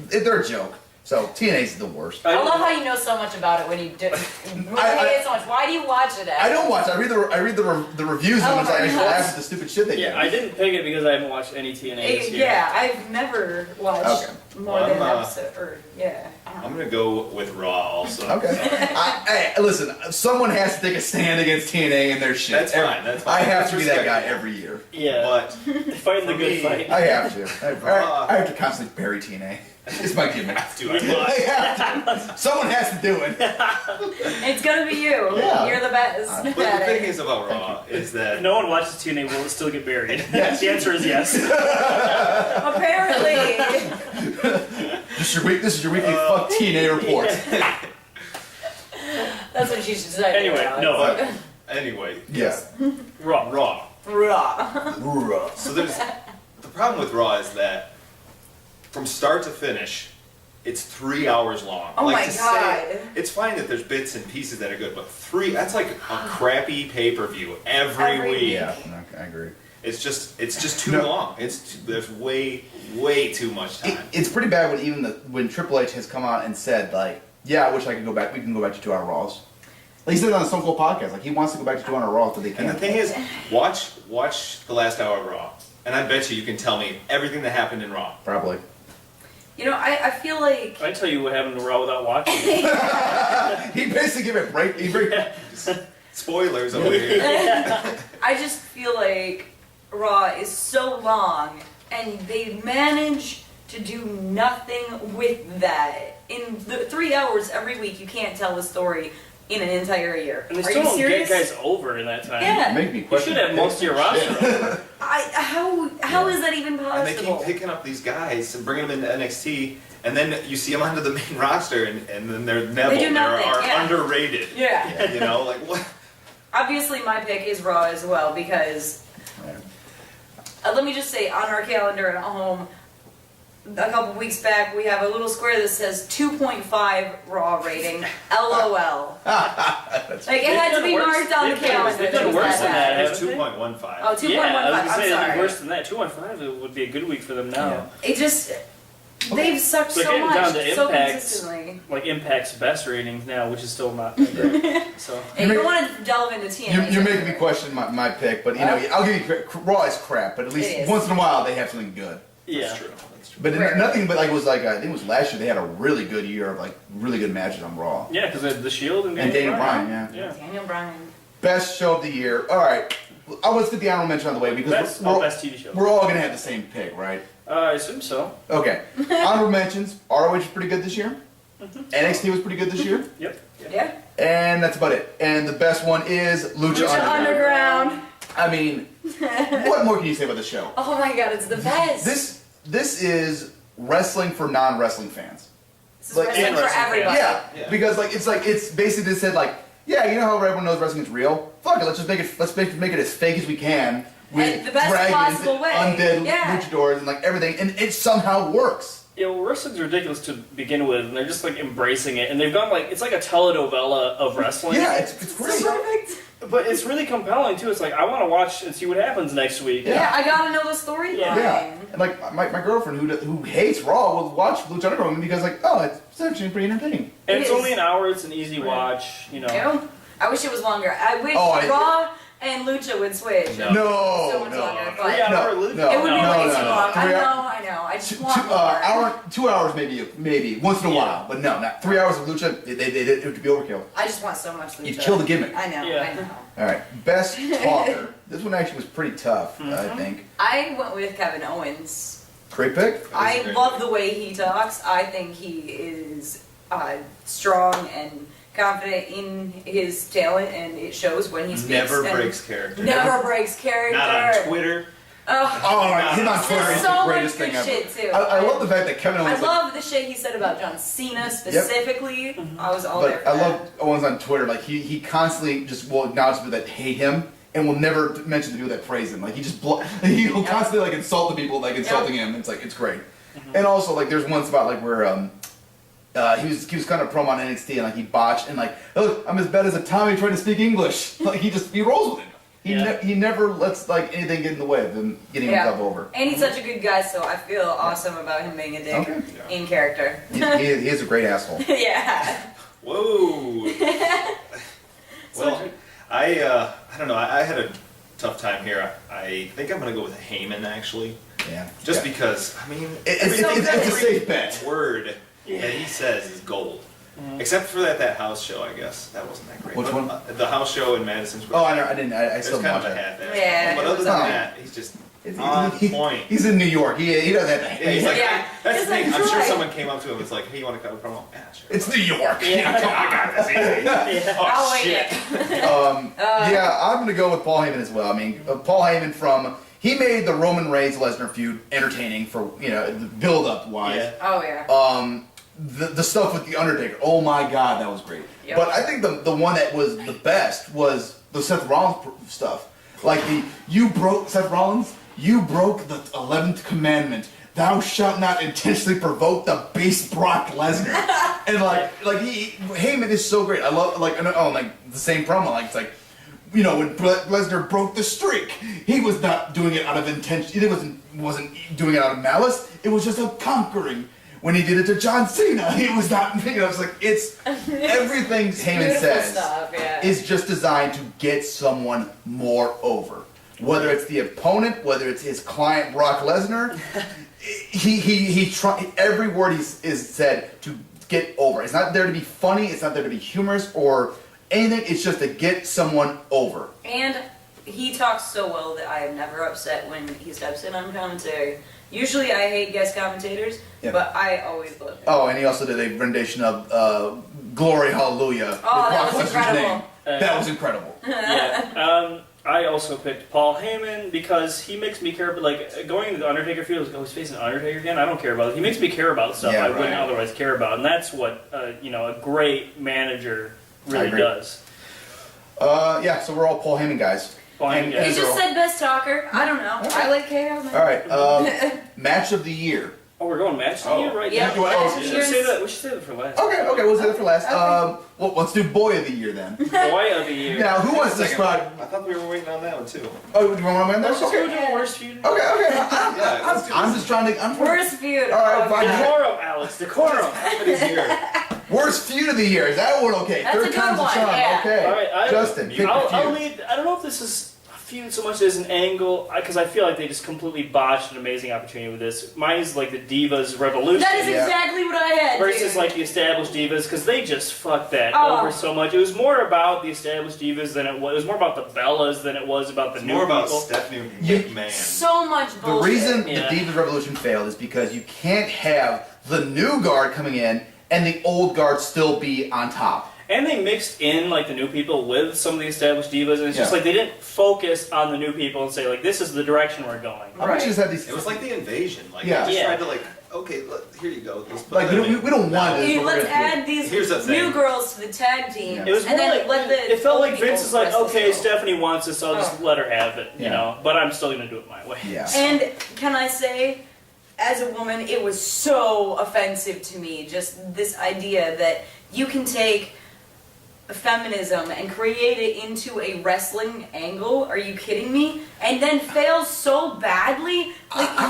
They're a joke. So TNA's the worst. I love how you know so much about it when you do. When you hate it so much. Why do you watch it? I don't watch it. I read the reviews and I just laugh at the stupid shit they do. Yeah, I didn't pick it because I haven't watched any TNA this year. Yeah, I've never watched more than an episode. I'm gonna go with Raw also. Okay. Hey, listen, someone has to take a stand against TNA and their shit. That's fine. That's fine. I have to be that guy every year. Yeah. But fighting the good fight. I have to. I have to constantly bury TNA. It's my gimmick. I have to. Someone has to do it. It's gonna be you. Yeah. You're the best. But the thing is about Raw is that If no one watches TNA, will it still get buried? Yes. The answer is yes. Apparently. This is your weekly fuck TNA report. That's what you should say. Anyway, no. But anyway, Yes. Raw. Raw. Raw. So the problem with Raw is that from start to finish, it's 3 hours long. Oh my to God. It's fine that there's bits and pieces that are good, but that's like a crappy pay-per-view every week. Yeah, I agree. It's just too long. There's way too much time. It's pretty bad when Triple H has come out and said like, yeah, I wish I could go back. We can go back to 2 hour Raws. Like he said on the Stone Cold podcast, like he wants to go back to 2 hour Raws, but they can't. And the thing is, watch the last hour of Raw, and I bet you can tell me everything that happened in Raw. Probably. You know, I feel like I tell you what happened to Raw without watching. He basically gave it break. Spoilers over here. I just feel like Raw is so long, and they manage to do nothing with that. In the 3 hours every week, you can't tell a story in an entire year. And they Are still you don't serious? get guys over in that time. Yeah. Make me You question. should have most of your roster over. How is that even possible? And they keep picking up these guys and bringing them into NXT, and then you see them onto the main roster, and then they're Neville. They do nothing, are underrated. Yeah. You know, like what? Obviously, my pick is Raw as well because let me just say on our calendar at home, a couple weeks back, we have a little square that says 2.5 Raw rating. LOL. Like it had to be marked on the calendar. They've done worse than that. It's haven't they? 2.15. Oh, 2.15. Yeah, I was I'm gonna say sorry. worse than that. 2.15 would be a good week for them now. It just they've sucked So so getting much down to so Impact's- consistently. Like Impact's best ratings now, which is still not that great. So And you don't want to delve into TNA. You're making me question my pick, but I'll give you Raw is crap, but at It least is. once in a while they have something good. yeah, That's true. But Rare. nothing but like it was like I think it was last year they had a really good year of like really good matches on Raw. yeah, because the Shield and Daniel Bryan, yeah. Daniel Bryan. Best show of the year. All right, let's get the honorable mention out of the way because Best TV show. we're all gonna have the same pick, right? I assume so. Okay. Honorable mentions. ROH was pretty good this year. NXT was pretty good this year. Yep. Yeah. And that's about it. And the best one is Lucha Underground. I mean, what more can you say about the show? Oh my god, it's the best. This is wrestling for non-wrestling fans. This is like, wrestling in for wrestling everybody. Yeah, because it's basically said like, yeah, you know how everyone knows wrestling's real? Fuck it, let's make it as fake as we can with And the best dragons, possible way. undead Yeah. luchadors, and like everything, and it somehow works. Yeah, well, wrestling's ridiculous to begin with, and they're just like embracing it, and they've gone like it's like a telenovela of wrestling. Yeah, it's great. It's perfect. But it's really compelling too. It's like I want to watch and see what happens next week. Yeah, I gotta know the storyline. Yeah, and like my girlfriend who hates Raw will watch Lucha Underground because like, oh, it's actually pretty entertaining. And It it's is. only an hour. It's an easy watch. You know. You know? I wish it was longer. I wish Oh, Raw and Lucha would switch. No. No, So much no. longer, but 3 hour No, Lucha. no. it would be no, way no, too no. long. 3 hours. I know. I just want more. 2 hours maybe once in a while, but no, not 3 hours of Lucha. It would be overkill. I just want so much Lucha. You'd kill the gimmick. I know. Yeah. I know. All right, best talker. This one actually was pretty tough, I think. I went with Kevin Owens. Great pick. I great. love the way he talks. I think he is strong and confident in his talent, and it shows when he speaks. Never and breaks character. Never breaks character. Not on Twitter. Oh, Oh, him on Says Twitter is so the much greatest good thing ever. shit, too. I love the fact that Kevin I Owens. love the shit he said about John Cena specifically. I was all there But for I that. love Owens on Twitter. Like he constantly just will acknowledge people that hate him, and will never mention the people that praise him. Like he just he'll constantly like insult the people like insulting him. It's like it's great. And also like there's one spot like where he was kind of promo on NXT and like he botched and like look, I'm as bad as a Tommy trying to speak English. Like he rolls with it. He never lets like anything get in the way of him getting himself over. And he's such a good guy, so I feel awesome about him being a dick in character. He is a great asshole. Yeah. Whoa. Well, I don't know. I had a tough time here. I think I'm gonna go with Heyman actually. Yeah. Just because I mean it's a safe bet. Word that he says is gold. Except for that house show, I guess that wasn't that great. Which one? The house show in Madison Square. Oh, I didn't. I There's still kind watch of a it. half-ass. Yeah, But it other was than fine. that, he's just on point. He's in New York. He doesn't have to. He's like, Yeah. that's It's the thing. like I'm sure Troy. someone came up to him. It's like, hey, you want to cut a promo? Yeah, sure. It's New York. Yeah. I got this. Easy. I'll Oh wing shit. it. Yeah, I'm gonna go with Paul Heyman as well. I mean, Paul Heyman he made the Roman Reigns Lesnar feud entertaining for the build up wise. Yeah. Oh yeah. The stuff with the Undertaker. Oh my God, that was great. Yep. But I think the one that was the best was the Seth Rollins stuff. Like Seth Rollins. You broke the 11th commandment. Thou shalt not intentionally provoke the base Brock Lesnar. And Heyman is so great. I love like the same promo. Like it's like, when Lesnar broke the streak, he was not doing it out of intention. He wasn't doing it out of malice. It was just a conquering. When he did it to John Cena, he was not. It's like it's everything Heyman Beautiful says stuff, yeah. is just designed to get someone more over. Whether it's the opponent, whether it's his client Brock Lesnar, every word is said to get over. It's not there to be funny. It's not there to be humorous or anything. It's just to get someone over. And he talks so well that I am never upset when he steps in on commentary. Usually I hate guest commentators, but I always love him. Oh, and he also did a rendition of "Glory Hallelujah." Oh, that with was Brock Lesnar's incredible. name. That was incredible. Yeah. I also picked Paul Heyman because he makes me care about, like, going into the Undertaker feud, he's facing Undertaker again, I don't care about it. He makes me care about stuff I wouldn't otherwise care about, and that's what, a great manager really does. So we're all Paul Heyman guys. Paul Heyman guys. He just said best talker. I don't know. Okay. I like KO. Man. All right, match of the year. Oh, we're going match of the year right Yeah. now? Yeah. We should say that for last. Okay, we'll say that for last. Okay. Well, let's do boy of the year then. Boy of the year. Now, who wants to Second. start? I thought we were waiting on that one too. Oh, do you want to win Let's that? just go to the worst feud. Okay. Yeah, let's do I'm this. just trying to. Worst feud. All right, fine. God. Decorum, Alex. Decorum. Happening here. Worst feud of the year. Is that one okay? That's Third a good time's a one, charm. yeah. Okay. All right, Justin, pick the I'll feud. lead. I don't know if this is a feud so much as an angle, because I feel like they just completely botched an amazing opportunity with this. Mine is like the Divas Revolution. That is exactly what I had. Versus dude. like the established divas, because they just fucked that Oh. over so much. It was more about the established divas than it was more about the Bellas than it was about the It's new more about people. Stephanie You- McMahon. So much The bullshit. reason Yeah. the Divas Revolution failed is because you can't have the new guard coming in and the old guard still be on top. And they mixed in like the new people with some of the established divas, and it's just Yeah. like they didn't focus on the new people and say like this is the direction we're going. How about you just have these? It was like the invasion. Like Yeah. they just Yeah. tried to like, okay, look, here you go. Let's put Like them we in. don't want this. Hey, but we're let's gonna do it. add these Here's the thing. new girls to the tag team. Yeah. It was and more then like let the it felt old like Vince people is like, wrestle okay, still. Stephanie wants this, I'll just let her have it, you Yeah. know. But I'm still gonna do it my way. Yeah. And can I say, as a woman, it was so offensive to me, just this idea that you can take feminism and create it into a wrestling angle. Are you kidding me? And then fails so badly. Like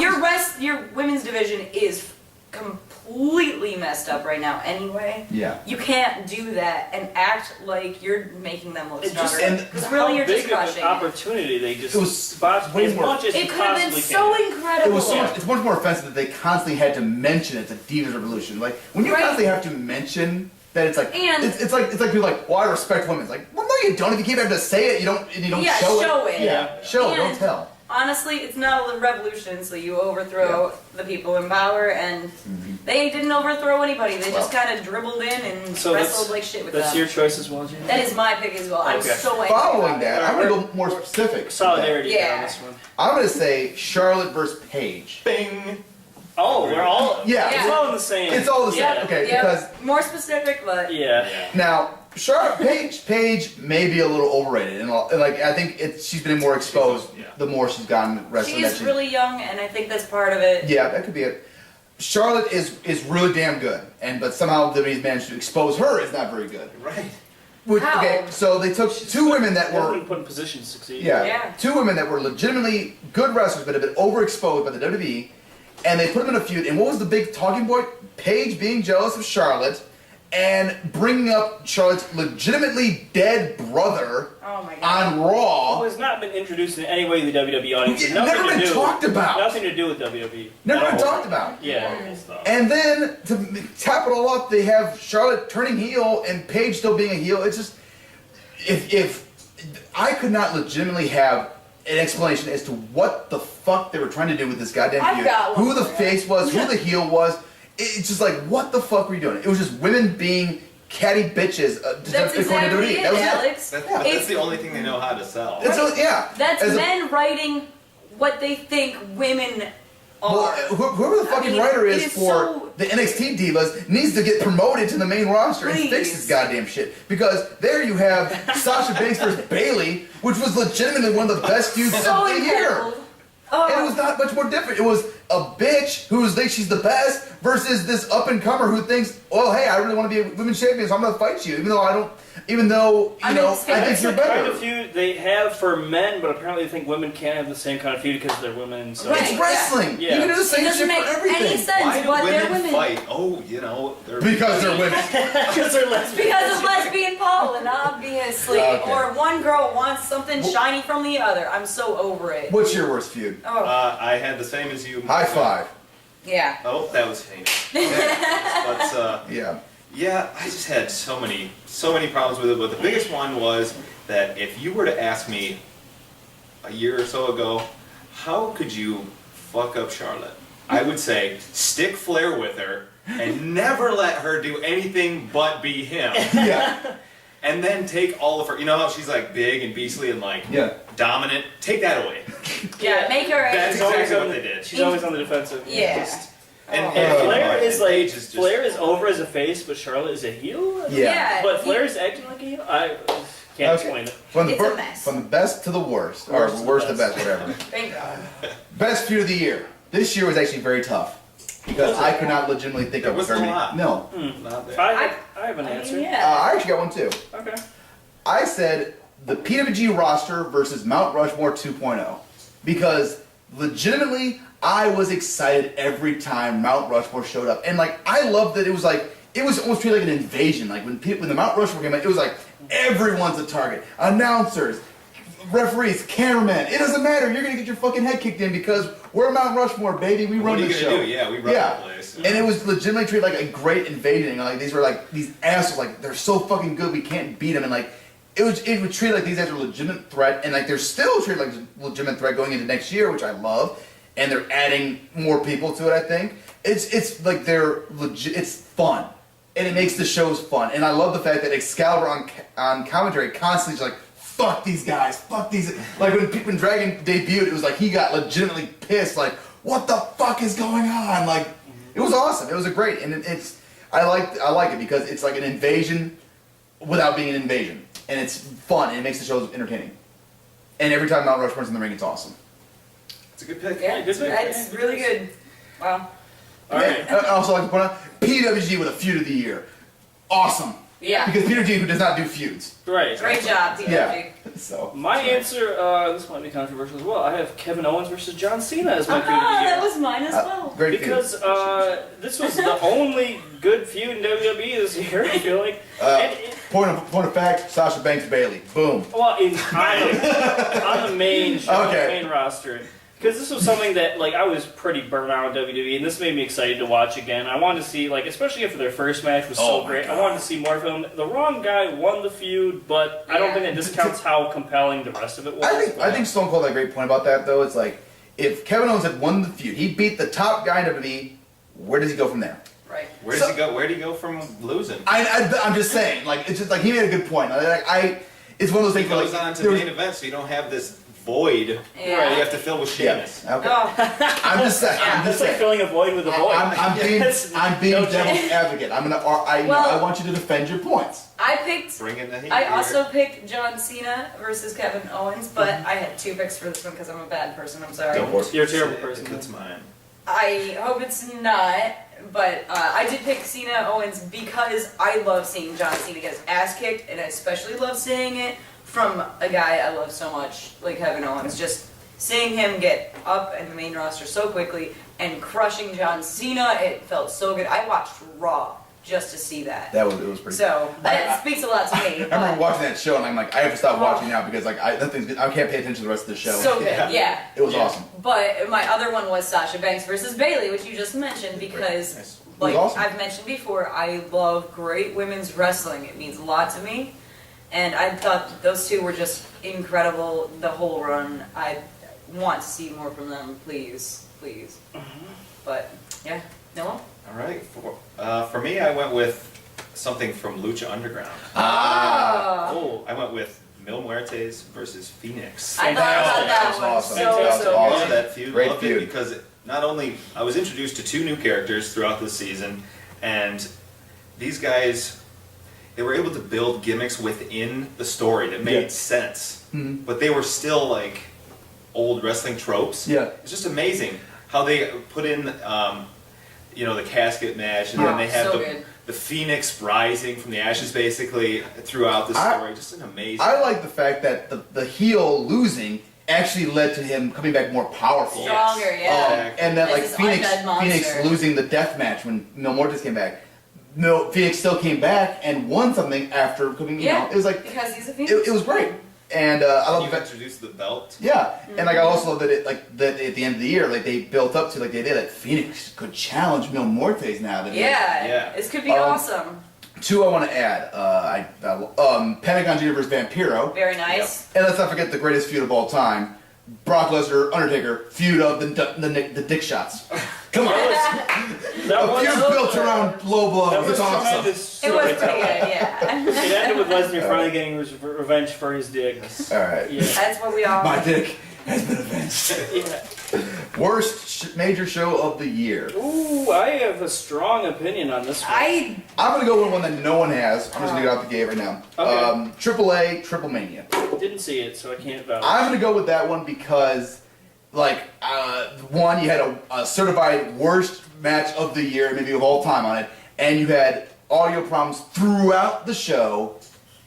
your women's division is completely messed up right now anyway. Yeah. You can't do that and act like you're making them look It just- stronger. and Because really How you're big just of an crushing. opportunity they just It was botched way as more- much as It you could have been possibly so can. incredible. It was so much, it's much more offensive that they constantly had to mention it's a Divas Revolution. Like when you Right. constantly have to mention that it's like And- it's like people like, well, I respect women. It's like, well, no, you don't. If you keep having to say it, you don't Yeah, show it. Yeah, show it. Don't And- tell. Honestly, it's not a revolution, so you overthrow the people in power, and they didn't overthrow anybody. They just Well. kind of dribbled in and So wrestled like shit with That's them. your choice as well, Jim? That is my pick as well. I'm Okay. so angry Following about that, it. I'm gonna go more specific. with Solidarity Yeah. there on this one. that. I'm gonna say Charlotte versus Paige. Bing. Oh, we're all Yeah. it's all in the same. It's all the same. Yeah. Okay, Yep. because More specific, but Yeah. now Charlotte Paige may be a little overrated, and like I think she's been more exposed the more she's gotten wrestling. She's really young, and I think that's part of it. Yeah, that could be it. Charlotte is really damn good, but somehow WWE's managed to expose her as not very good. Right. Okay, so they took two women that were put in position to succeed. Yeah, two women that were legitimately good wrestlers, but have been overexposed by the WWE, and they put them in a feud. And what was the big talking point? Paige being jealous of Charlotte, and bringing up Charlotte's legitimately dead brother on Raw. Who has not been introduced in any way to the WWE audience. Never been talked about. Nothing to do with WWE. Never been talked about. Yeah. And then to tap it all up, they have Charlotte turning heel and Paige still being a heel. It's just, if I could not legitimately have an explanation as to what the fuck they were trying to do with this goddamn feud, who the face was, who the heel was. It's just like, what the fuck were you doing? It was just women being catty bitches. That's exactly it, Alex. That's the only thing they know how to sell. That's men writing what they think women are. Well, whoever the fucking writer is for the NXT divas needs to get promoted to the main roster and fix this goddamn shit. Because there you have Sasha Banks versus Bayley, which was legitimately one of the best feuds of the year. And it was not much more different. It was a bitch who thinks she's the best versus this up-and-comer who thinks, well, hey, I really want to be a women's champion, so I'm going to fight you, even though I think you're better. It's the kind of feud they have for men, but apparently they think women can't have the same kind of feud because they're women. So. It's wrestling. Yeah. You can do the same shit for everything. Any sense, Why do but women they're women. fight? Oh, they're because they're women. Because they're lesbians. Because of lesbian pollen, obviously. Okay. Or one girl wants something shiny from the other. I'm so over it. What's your worst feud? I had the same as you. High five. Yeah. Oh, that was famous. But yeah, I just had so many problems with it. But the biggest one was that if you were to ask me a year or so ago, how could you fuck up Charlotte? I would say stick Flair with her and never let her do anything but be him. Yeah. And then take all of her. You know how she's like big and beastly and like dominant? Take that away. Yeah, make her a... That's exactly what they did. She's always on the defensive. Yeah. And Flair is like Paige is just, Flair is over as a face, but Charlotte is a heel. Yeah. But Flair's acting like a heel. I can't explain it. From It's a mess. From the best to the worst, or worst to best, whatever. Thank God. Best feud of the year. This year was actually very tough because I could not legitimately think of There was a lot. No. not there. I have an answer. I actually got one too. Okay. I said the PWG roster versus Mount Rushmore 2.0 because legitimately I was excited every time Mount Rushmore showed up, and like I loved that it was almost treated like an invasion. Like when the Mount Rushmore came out, it was like everyone's a target. Announcers, referees, cameramen. It doesn't matter. You're gonna get your fucking head kicked in because we're Mount Rushmore, baby. We run the show. What are you gonna do? Yeah, we run the place. And it was legitimately treated like a great invasion. Like these were like these assholes. Like they're so fucking good, we can't beat them. And like it would treat like these guys are a legitimate threat, and like they're still treated like a legitimate threat going into next year, which I love. And they're adding more people to it. I think it's like they're legit. It's fun, and it makes the shows fun. And I love the fact that Excalibur on commentary constantly is like, fuck these guys, fuck these. Like when Dragon debuted, it was like he got legitimately pissed. Like, what the fuck is going on? Like, it was awesome. It was a great, and I like it because it's like an invasion without being an invasion, and it's fun and it makes the shows entertaining. And every time Mount Rushmore's in the ring, it's awesome. It's a good pick. Yeah, good pick. That's really good. Wow. All right. I also like to point out PWG with a feud of the year. Awesome. Yeah. Because PWG who does not do feuds. Right. Great job, TLG. Yeah. So. My answer, this might be controversial as well. I have Kevin Owens versus John Cena as my feud of the year. That was mine as well. Great Because this was the only good feud in WWE this year, I feel like. Point of fact, Sasha Banks Bayley. Boom. Well, on the main show, Okay. main roster. Because this was something that, like, I was pretty burnt out with WWE, and this made me excited to watch again. I wanted to see, like, especially after their first match was so great, I wanted to see more of him. The wrong guy won the feud, but I don't think that discounts how compelling the rest of it was. I think Stone Cold had a great point about that, though. It's like, if Kevin Owens had won the feud, he beat the top guy in WWE, where does he go from there? Right. Where does he go? Where do you go from losing? I'm just saying, like, it's just like, he made a good point. It's one of those He things where, goes like, on to the main event, so you don't have this void Yeah. you have to fill with Sheamus. Okay. Oh, I'm just saying. I'm That's just like saying. filling a void with a void. I'm being No devil's chance. advocate. I Well- want you to defend your points. I picked. Bring in the heat. I here. also picked John Cena versus Kevin Owens, but I had 2 picks for this one because I'm a bad person. I'm sorry. Go for it. You're a terrible person. That's mine. I hope it's not, but I did pick Cena Owens because I love seeing John Cena get his ass kicked, and I especially love seeing it from a guy I love so much, like Kevin Owens. Just seeing him get up in the main roster so quickly and crushing John Cena, it felt so good. I watched Raw just to see that. It was pretty. So that speaks a lot to me. I remember but watching that show and I'm like, I have to stop watching now because like I can't pay attention to the rest of the show. so good, yeah. It was Yeah. awesome. But my other one was Sasha Banks versus Bayley, which you just mentioned because, Nice. like awesome. I've mentioned before, I love great women's wrestling. It means a lot to me, and I thought that those two were just incredible the whole run. I want to see more from them, please. But yeah, Noah. All right. For me, I went with something from Lucha Underground. Oh. I went with Mil Muertes versus Phoenix. I thought about that That was one awesome. so That was so awesome. Love that feud. Great Loved feud. it because not only I was introduced to 2 new characters throughout the season, and these guys, they were able to build gimmicks within the story that made Yeah. sense, Mhm. but they were still like old wrestling tropes. Yeah. It's just amazing how they put in, the casket match, and then they have so the good. the Phoenix rising from the ashes basically throughout the story. Just an amazing. I like the fact that the heel losing actually led to him coming back more powerful. Stronger, yeah. And that As like this Phoenix undead monster. Phoenix losing the death match when Mil Muertes came back. No, Phoenix still came back and won something after coming. Yeah. It was like Because he's a Phoenix. it was great. And I love you the fact. introduced the belt. Yeah, and like I also love that that at the end of the year, like they built up to like the idea that Phoenix could challenge Mil Muertes now. That Yeah. This could be Um, awesome. 2 I want to add. Pentagon Jr. versus Vampiro, Very nice. and let's not forget the greatest feud of all time: Brock Lesnar Undertaker feud of the dick shots. Come on, That a was, feud built around low that blows. was It's awesome. tremendous It was pretty storytelling. good, yeah. It ended with Lesnar finally getting revenge for his dick. All right, Yeah. That's what we all. my dick has been avenged. Yeah. Worst major show of the year. Ooh, I have a strong opinion on this one. I I'm gonna go with one that no one has. I'm just gonna get out the gate right now. Okay. AAA Triple Mania. Didn't see it, so I can't vouch. I'm gonna go with that one because, like, one, you had a certified worst match of the year, maybe of all time on it, and you had audio problems throughout the show.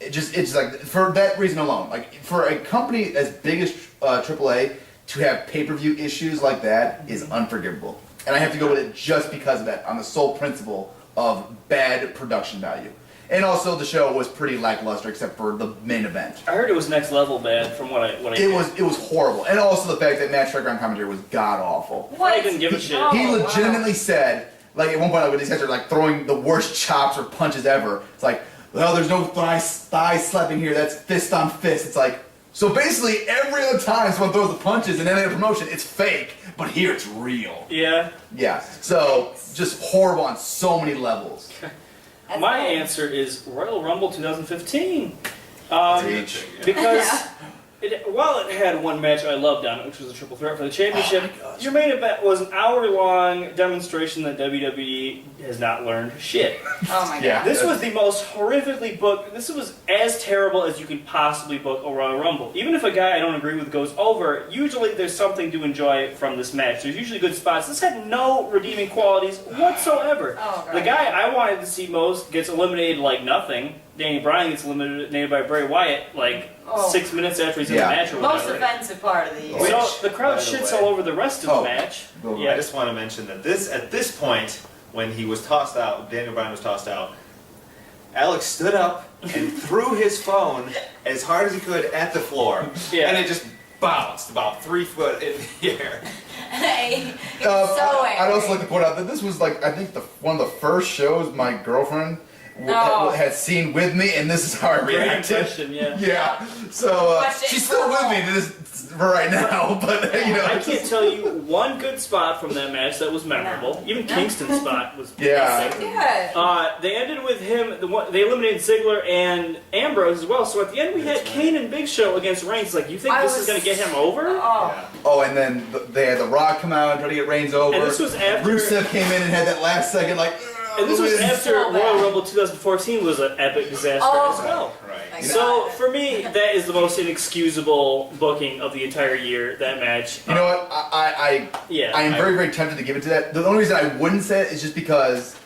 It's like for that reason alone, like for a company as big as AAA to have pay-per-view issues like that is unforgivable, and I have to go with it just because of that, on the sole principle of bad production value. And also, the show was pretty lackluster except for the main event. I heard it was next level bad from what I It was horrible, and also the fact that Matt Striker on commentary was god awful. I didn't give a shit. He Oh, legitimately said, like at one point when these guys are like throwing the worst chops or punches ever, it's like, well, there's no thigh slapping here. That's fist on fist. It's like, so basically every other time someone throws the punches in any other promotion, it's fake, but here it's real. Yeah. Yeah. So just horrible on so many levels. That's My cool. answer is Royal Rumble 2015. Teach. Because while it had one match I loved on it, which was a triple threat for the championship, your main event was an hour-long demonstration that WWE has not learned shit. Oh my god. Yeah. This was the most horrifically booked. This was as terrible as you could possibly book a Royal Rumble. Even if a guy I don't agree with goes over, usually there's something to enjoy from this match. There's usually good spots. This had no redeeming qualities whatsoever. Oh, The God. guy I wanted to see most gets eliminated like nothing. Danny Bryan gets eliminated by Bray Wyatt like Oh. 6 minutes after he's in Yeah. the match or Most whatever. offensive part of the year. So Which, the crowd by the shits way- all over the rest of Oh. the match. Go Yeah. I just want to mention that at this point, when he was tossed out, Daniel Bryan was tossed out, Alex stood up and threw his phone as hard as he could at the floor, Yeah. and it just bounced about 3 foot in the air. He's so angry. I'd also like to point out that this was like I think one of the first shows my girlfriend Oh. had seen with me, and this is how I Great reacted. impression, yeah. Yeah. So Watched it she's in still with full. me to this for right now, but you know. I I can't tell you one good spot from that match that was memorable. Even Kingston's spot was. Yeah. They ended with him. They eliminated Ziggler and Ambrose as well. So at the end, we had Kane and Big Show against Reigns. Like, you think this is going to get him over? Oh, and then they had The Rock come out and try to get Reigns over. And this was after Rusev came in and had that last second, like. And this was after Royal Rumble 2014 was an epic disaster as well. Right. So for me, that is the most inexcusable booking of the entire year. That match. You know what? I am very, very tempted to give it to that. The only reason I wouldn't say it is just because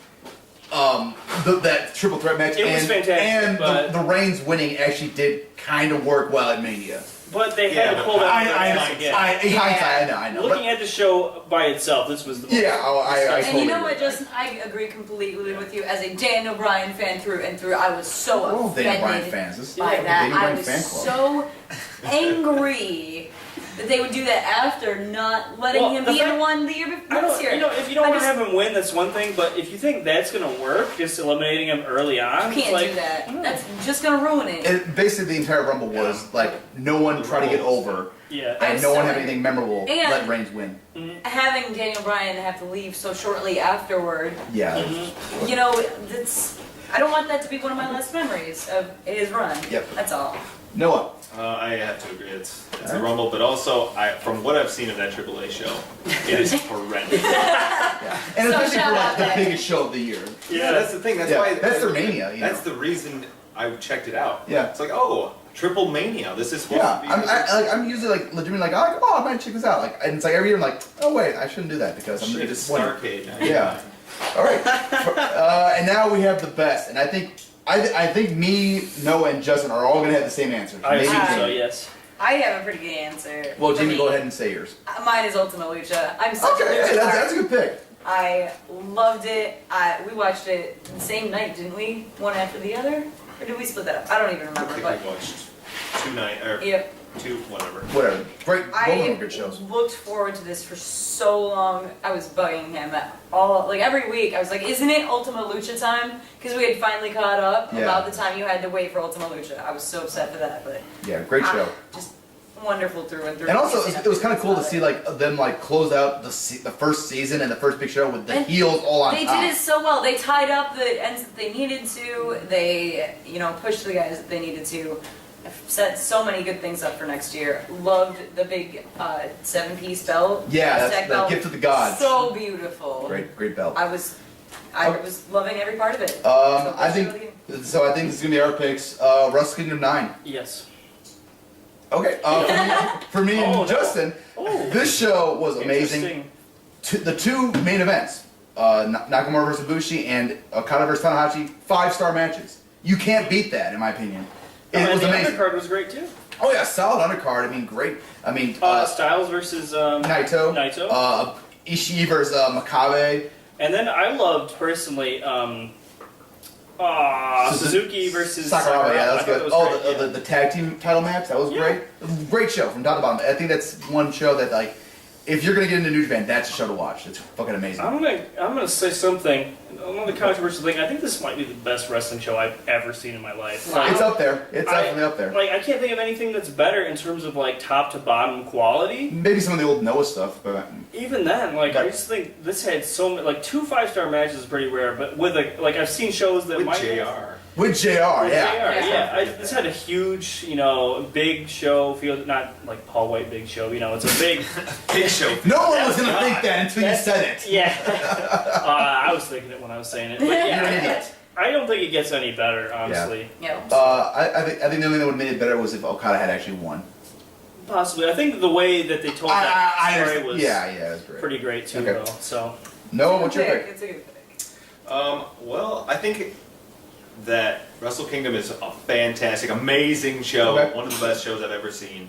that triple threat match was fantastic, and but the Reigns winning actually did kind of work well at Mania. But they had to pull that I know. Looking at the show by itself, this was the most. Yeah, I and totally you know what, agree. Justin? I agree completely with you. As a Daniel Bryan fan through and through, I was so Oh, offended Daniel Bryan fans. This is by the that. Daniel I Bryan was fan club. so angry that they would do that after not letting him be in one the year before. If you don't want to have him win, that's one thing. But if you think that's going to work, just eliminating him early on, You can't do that. That's just going to ruin it. Basically, the entire Rumble was like no one tried to get over, and no one had anything memorable. And let Reigns win. Having Daniel Bryan have to leave so shortly afterward, Yeah. you know, that's. I don't want that to be one of my last memories of his run. Yep. That's all. Noah. I have to agree. It's a Rumble, but also from what I've seen of that AAA show, it is horrendous. And So especially shout for like out the that. biggest show of the year. Yeah, that's the thing. That's why. That's their mania. You That's know? the reason I checked it out. Yeah. It's like, oh, triple mania. This is supposed Yeah, to be. I'm usually like legitimately like, oh, I might check this out. Like, and it's like every year I'm like, oh wait, I shouldn't do that because I'm gonna get disappointed. Starcade. Yeah. All right. And now we have the best, and I think me, Noah, and Justin are all gonna have the same answer. I Maybe assume so. Jamie. Yes. I have a pretty good answer. Well, for Jamie, me. go ahead and say yours. Mine is Ultima Lucha. I'm such a Okay, Lucha hey, nerd. that's a good pick. I loved it. We watched it the same night, didn't we? One after the other? Or did we split that up? I don't even I remember. think But we watched 2 nights or yep. 2 whatever. Whatever. Great. Both of them I are good shows. looked forward to this for so long. I was bugging him every week. I was like, "Isn't it Ultima Lucha time?" Because we had finally caught up Yeah. about the time you had to wait for Ultima Lucha. I was so upset for that, but Yeah, great show. just wonderful through and through. And also, it was kind of cool to see like them like close out the first season and the first big show with the And heels all on They top. did it so well. They tied up the ends that they needed to. They, pushed the guys that they needed to. Set so many good things up for next year. Loved the big 7-piece belt. Yeah, that's Stack the belt. gift of the gods. So beautiful. Great belt. I was loving every part of it. I think this is gonna be our picks. Wrestle Kingdom 9. Yes. Okay. For me and Oh, no. Justin, this show was amazing. Interesting. The two main events, Nakamura versus Bushi and Okada versus Tanahashi, 5-star matches. You can't beat that, in my opinion. It And was the amazing. undercard was great too. Oh yeah, solid undercard. I mean, great. I mean, Styles versus Naito. Ishii versus Makabe. And then I loved personally Suzuki versus Sakuraba. Yeah, that was I thought good. that was great, The tag team title match, that was great. Great show from top to bottom. I think that's one show that like, if you're gonna get into New Japan, that's a show to watch. It's fucking amazing. I'm gonna say something. Another controversial thing. I think this might be the best wrestling show I've ever seen in my life. Wow. It's up there. It's definitely up there. Like I can't think of anything that's better in terms of like top to bottom quality. Maybe some of the old Noah stuff, but Even then, like I just think this had so many. Like 2 5-star matches is pretty rare, but with I've seen shows that With might JR. with JR, yeah. This had a huge, big show feel. Not like Paul White big show. It's a big, Big show. No one was gonna think that until you said it. yeah. I was thinking it when I was saying it. But yeah, You're an idiot. I don't think it gets any better, honestly. Yeah. I think the only thing that would have made it better was if Okada had actually won. Possibly. I think the way that they told that story was it was great. pretty great too, Okay. though. So Noah, what's your pick. pick? It's a good pick. Well, I think that Wrestle Kingdom is a fantastic, amazing show. Okay. One of the best shows I've ever seen.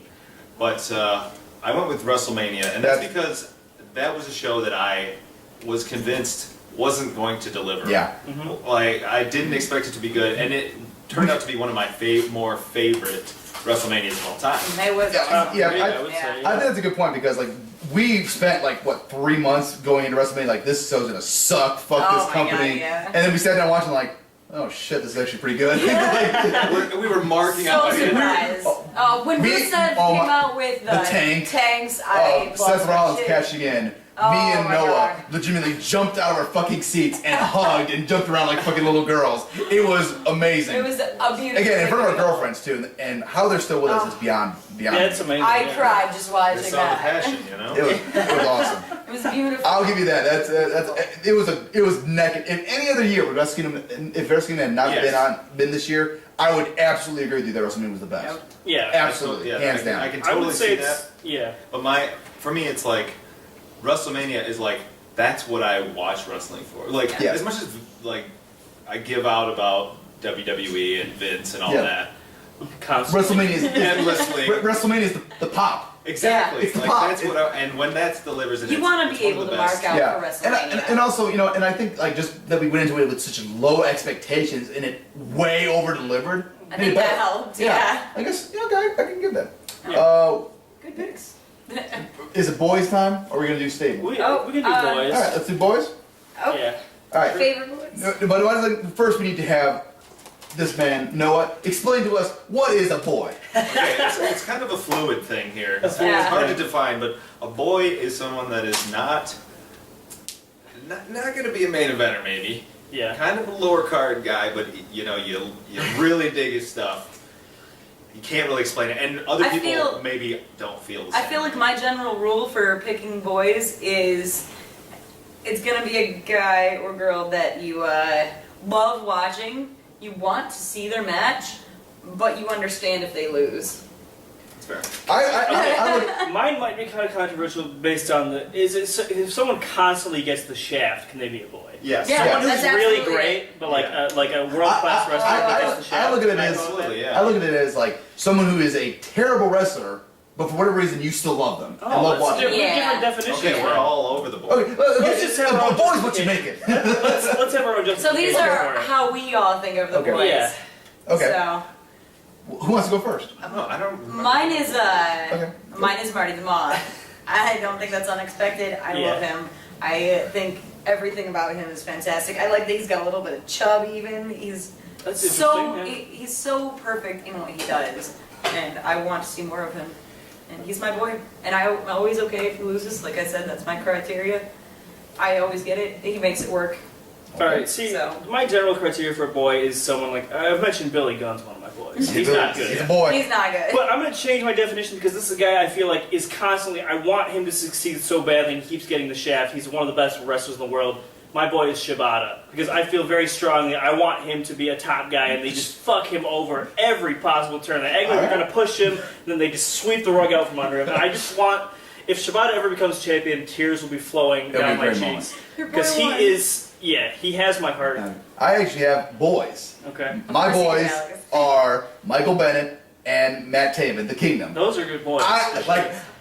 But I went with WrestleMania, and that's because that was a show that I was convinced wasn't going to deliver. Yeah. Like, I didn't expect it to be good, and it turned out to be one of my more favorite WrestleManias of all time. It was. Yeah, I would say. I think that's a good point because like we spent like 3 months going into WrestleMania like this show's gonna suck, fuck Oh this my company, God, yeah. and then we sat down watching like oh shit, this is actually pretty good. We were marking So out. surprised. When Me- Rusev oh came my- out with the tanks, I loved Seth that Rollins shit. cashing in. Oh Me and my Noah God. legitimately jumped out of our fucking seats and hugged and jumped around like fucking little girls. It was amazing. It was a beautiful. Again, in front of our video. girlfriends too, and how they're still with us is beyond. Yeah, it's amazing. I yeah. cried just watching It's all the that. passion, you know. It was awesome. It was beautiful. I'll give you that. It was neck. If any other year, if Wrestling had not Yes. been this year, I would absolutely agree with you that WrestleMania was the best. Yep. Yeah. Absolutely, hands down. I can I totally would say see it's that. yeah. But for me, it's like WrestleMania is like that's what I watch wrestling for. Like Yeah. as much as like I give out about WWE and Vince and all Yeah. that Constantly. WrestleMania is endlessly. WrestleMania is the pop. Exactly. It's the like pop. that's what and when that delivers, and You it's, want to it's be one able of to the best. mark out Yeah, for WrestleMania. and also and I think like just that we went into it with such low expectations and it way over delivered. I think that helped. Yeah. I guess okay, I can give that. Yeah. Good picks. Is it boys' time or are we gonna do stable? We Oh, can do All boys. right, let's do boys. Oh, Yeah. All right. favorite boys. No, but I think first we need to have this man Noah explain to us what is a boy. Okay, it's kind of a fluid thing here. It's Yeah. hard to define, but a boy is someone that is not going to be a main eventer, maybe. Yeah. Kind of a lower card guy, but you really dig his stuff. You can't really explain it, and other I people feel- maybe don't feel the I same. feel like my general rule for picking boys is it's gonna be a guy or girl that you love watching, you want to see their match, but you understand if they lose. It's fair. I would. Mine might be kind of controversial based on if someone constantly gets the shaft, can they be a boy? Yes. Yeah, Someone that's who's really absolutely great, but like Yeah. like a world class wrestler that gets the shaft. I look at it can as go with Absolutely, that? yeah. I look at it as like someone who is a terrible wrestler, but for whatever reason you still love them and Oh, love let's watching do them. Yeah. different definitions. Okay, we're all over the board. Okay, Let's just have our own boys, what you justification. make it. let's have our own So these justification are for it. how we all think of the Okay. boys. Yeah. Okay, So who wants to go first? I don't remember. mine is Okay. mine is Marty the Moth. I don't think that's unexpected. I Yeah. love him. I think everything about him is fantastic. I like that he's got a little bit of chub even. He's That's so interesting, he's so perfect in what he does, and I want to see more of him. And he's my boy, and I'm always okay if he loses. Like I said, that's my criteria. I always get it. He makes it work. All right. See, So- my general criteria for a boy is someone like I've mentioned. Billy Gunn's one of my boys. He's not good. He's a boy. He's not good. But I'm going to change my definition because this is a guy I feel like is constantly, I want him to succeed so badly and he keeps getting the shaft. He's one of the best wrestlers in the world. My boy is Shibata because I feel very strongly I want him to be a top guy and they just fuck him over every possible turn. They act like they're going to push him, and then they just sweep the rug out from under him. And I just want, if Shibata ever becomes champion, tears will be flowing It'll down be a my great cheeks. Your boy Because he won. is, yeah, he has my heart. I actually have boys. Okay. My Of course you boys do, Alex. are Michael Bennett and Matt Taven, the Kingdom. Those are good boys.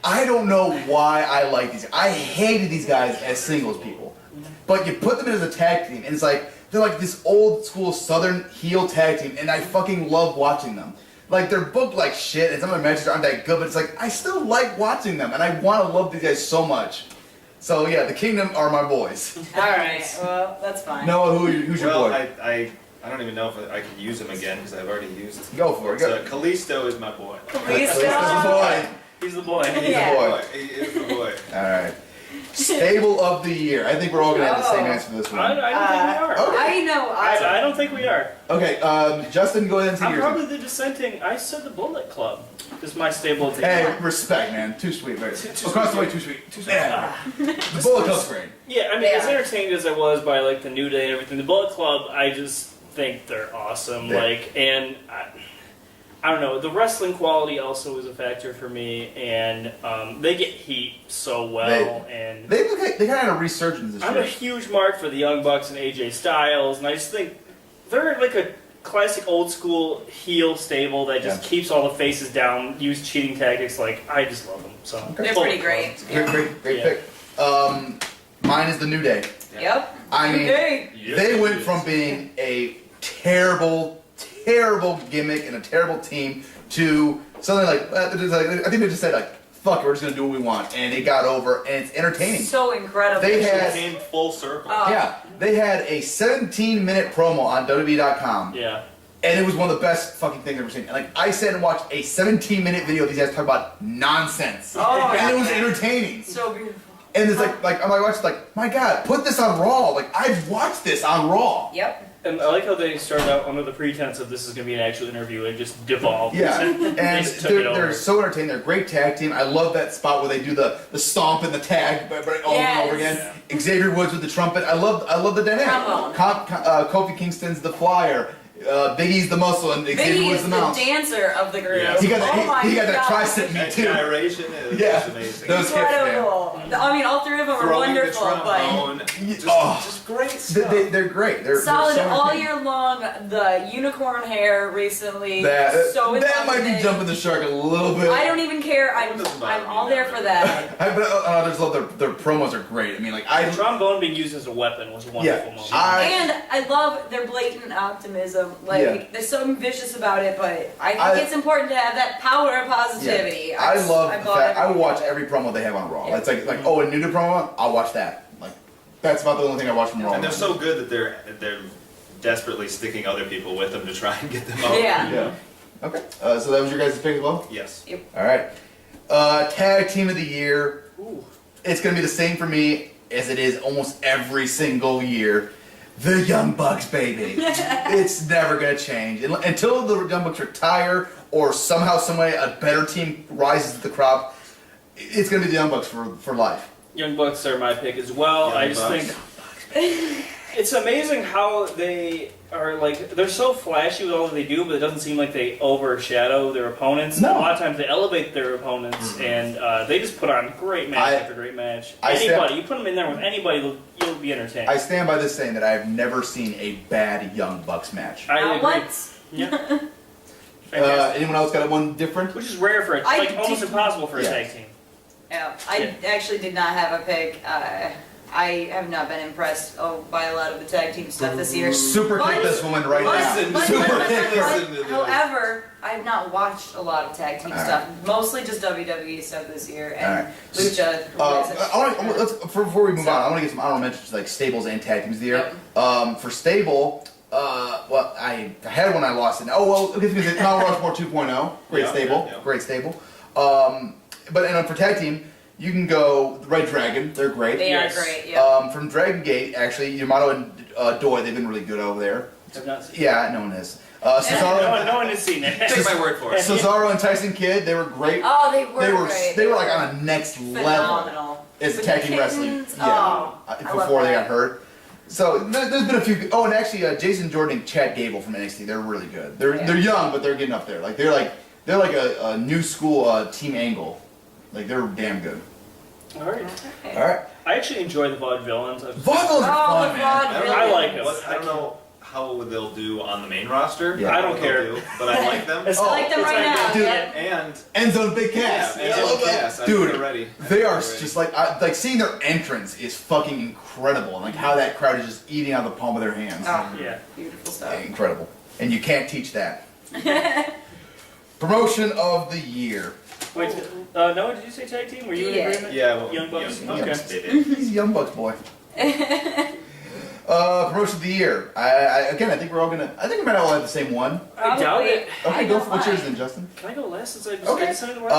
I don't know why I like these. I hated these guys as singles people, but you put them in as a tag team, and it's like they're like this old school Southern heel tag team, and I fucking love watching them. Like they're booked like shit, and some of their matches aren't that good, but it's like I still like watching them, and I want to love these guys so much. So yeah, the Kingdom are my boys. All right. Well, that's fine. Noah, who's your Well, boy? I don't even know if I can use him again because I've already used. Go for it. Go. Kalisto is my boy. Please This is a boy. He's the boy. He's Yeah. a boy. He is the boy. All right. Stable of the year. I think we're all gonna have the same Oh. answer for this I one. don't think we are. Okay. I know. I don't think we are. Okay, Justin, go ahead and say I'm yours. probably the dissenting. I said the Bullet Club. This is my stable of the Hey, year. respect, man. Too sweet, right? Too Across the sweet. way, too sweet. Too sweet. Yeah. The Bullet Club's great. Yeah, I mean, They as are. entertained as I was by like the New Day and everything, the Bullet Club, I just think they're awesome. Yeah. Like, and I don't know, the wrestling quality also is a factor for me, and they get heat so well. And They kind of had a resurgence this I'm a year. huge mark for the Young Bucks and AJ Styles, and I just think they're like a classic old school heel stable that just Yeah. keeps all the faces down, use cheating tactics. Like, I just love them. So They're Bullet pretty Club. great. Great Yeah. pick. Mine is the New Day. Yep. I mean, Okay. they went from being a terrible gimmick and a terrible team to something like I think they just said like, "Fuck it, we're just gonna do what we want," and it got over, and it's entertaining. So incredible. They had- Came full circle. Oh. Yeah, They had a 17-minute promo on WWE.com. Yeah. And it was one of the best fucking things I've ever seen. And like I sat and watched a 17-minute video of these guys talk about nonsense. Oh, and it was yeah. entertaining. So beautiful. And it's like I'm like watching like, my God, put this on Raw. Like I've watched this on Raw. Yep. And I like how they started out under the pretense of this is going to be an actual interview and just devolved. Yeah, They and just took it over. they're so entertaining. They're a great tag team. I love that spot where they do the stomp and the tag over and over again. Xavier Woods with the trumpet. I love the dynamic. Kofi Kingston's the flyer. Big E's the muscle and Xavier Biggie Woods is the the mouse. dancer of the group. Yeah. He got Oh my he got that God. tricep meet That too. gyration is Yeah. amazing. Those hips, man. Incredible. I mean, all three of them are Throwing the wonderful, but trombone, Oh. just great stuff. They're great. They're solid so all entertaining. year long. The unicorn hair recently. That so in that love might with be it. jumping the shark a little bit. I don't even care. I'm all there for that. I just love their promos are great. I mean, like The trombone being used as a weapon was a wonderful moment. And I love their blatant optimism. Like Yeah. they're so vicious about it, but I think it's important to have that power of positivity. I love the fact I will everything watch about it. every promo they have on Raw. Yeah. It's like oh, a new promo, I'll watch that. Like that's about the only thing I watch from Raw. And they're so good that they're desperately sticking other people with them to try and get them over. Yeah. Yeah. Okay. So that was your guys' pick as well. Yes. All right. Tag team of the year. Ooh. It's gonna be the same for me as it is almost every single year. The Young Bucks, baby. It's never gonna change until the Young Bucks retire or somehow, some way, a better team rises to the crop. It's gonna be the Young Bucks for life. Young Bucks are my pick as well. Young I just Bucks. think it's amazing how they are like they're so flashy with all that they do, but it doesn't seem like they overshadow their opponents. No. A lot of times they elevate their opponents, and they just put on great match after great match. Anybody, you put them in there with anybody, you'll be entertained. I stand by this saying that I have never seen a bad Young Bucks match. I Not agree. once. Yeah. Fantastic. Anyone else got one different? Which is rare for almost impossible for a Yeah. tag team. Yeah, I actually did not have a pick. I have not been impressed by a lot of the tag team stuff this year. Super kick this woman right now. Super kick her. However, I have not watched a lot of tag team All right. stuff. Mostly just WWE stuff this year and All right. Lucha. Before we move on, I want to get some honorable mentions like stables and tag teams of the year. For stable, well, I had one I lost it. Oh well, okay, because Mount Rushmore 2.0, great Yeah, stable, yeah. great stable. But for tag team, you can go Red Dragon. They're great. They Yes. are great, yeah. From Dragon Gate, actually, Yamato and Doi, they've been really good over there. I've not seen. Yeah, no one has. Cesaro, No one has seen it. Take my word for it. Cesaro and Tyson Kidd, they were great. Oh, they were great. They were like on a next level phenomenal. as With tag the team wrestling. kittens, oh, I love before they that. got hurt. So there's been a few. Oh, and actually, Jason Jordan and Chad Gable from NXT, they're really good. They're young, but they're getting up there. Like they're like a new school Team Angle. Like they're damn good. All right. Okay. All right, I actually enjoy the Vaudevillains. Vaudevillains are fun, the man. Vaudevillains. I like 'em. I don't know how they'll do on the main roster. Yeah. I don't What care. they'll do, but I like them. I like them it's right now. Dude. yeah. And End zone big cast. and I love that. Cass, Dude, I'm ready. they are Ready. just like seeing their entrance is fucking incredible, and like how that crowd is just eating out of the palm of their hands. Oh, Yeah. beautiful stuff. Incredible. And you can't teach that. Promotion of the year. Wait, Noah, did you say tag team? Were you in Yeah. agreement? Yeah, well, Young Bucks? Young Okay. Bucks, they did. He's a Young Bucks boy. Promotion of the year. I think we're all gonna. I think we might all have the same one. I doubt it. Okay, I go know for what's yours mine. then, Justin. Can I go last since I just Okay. decided to watch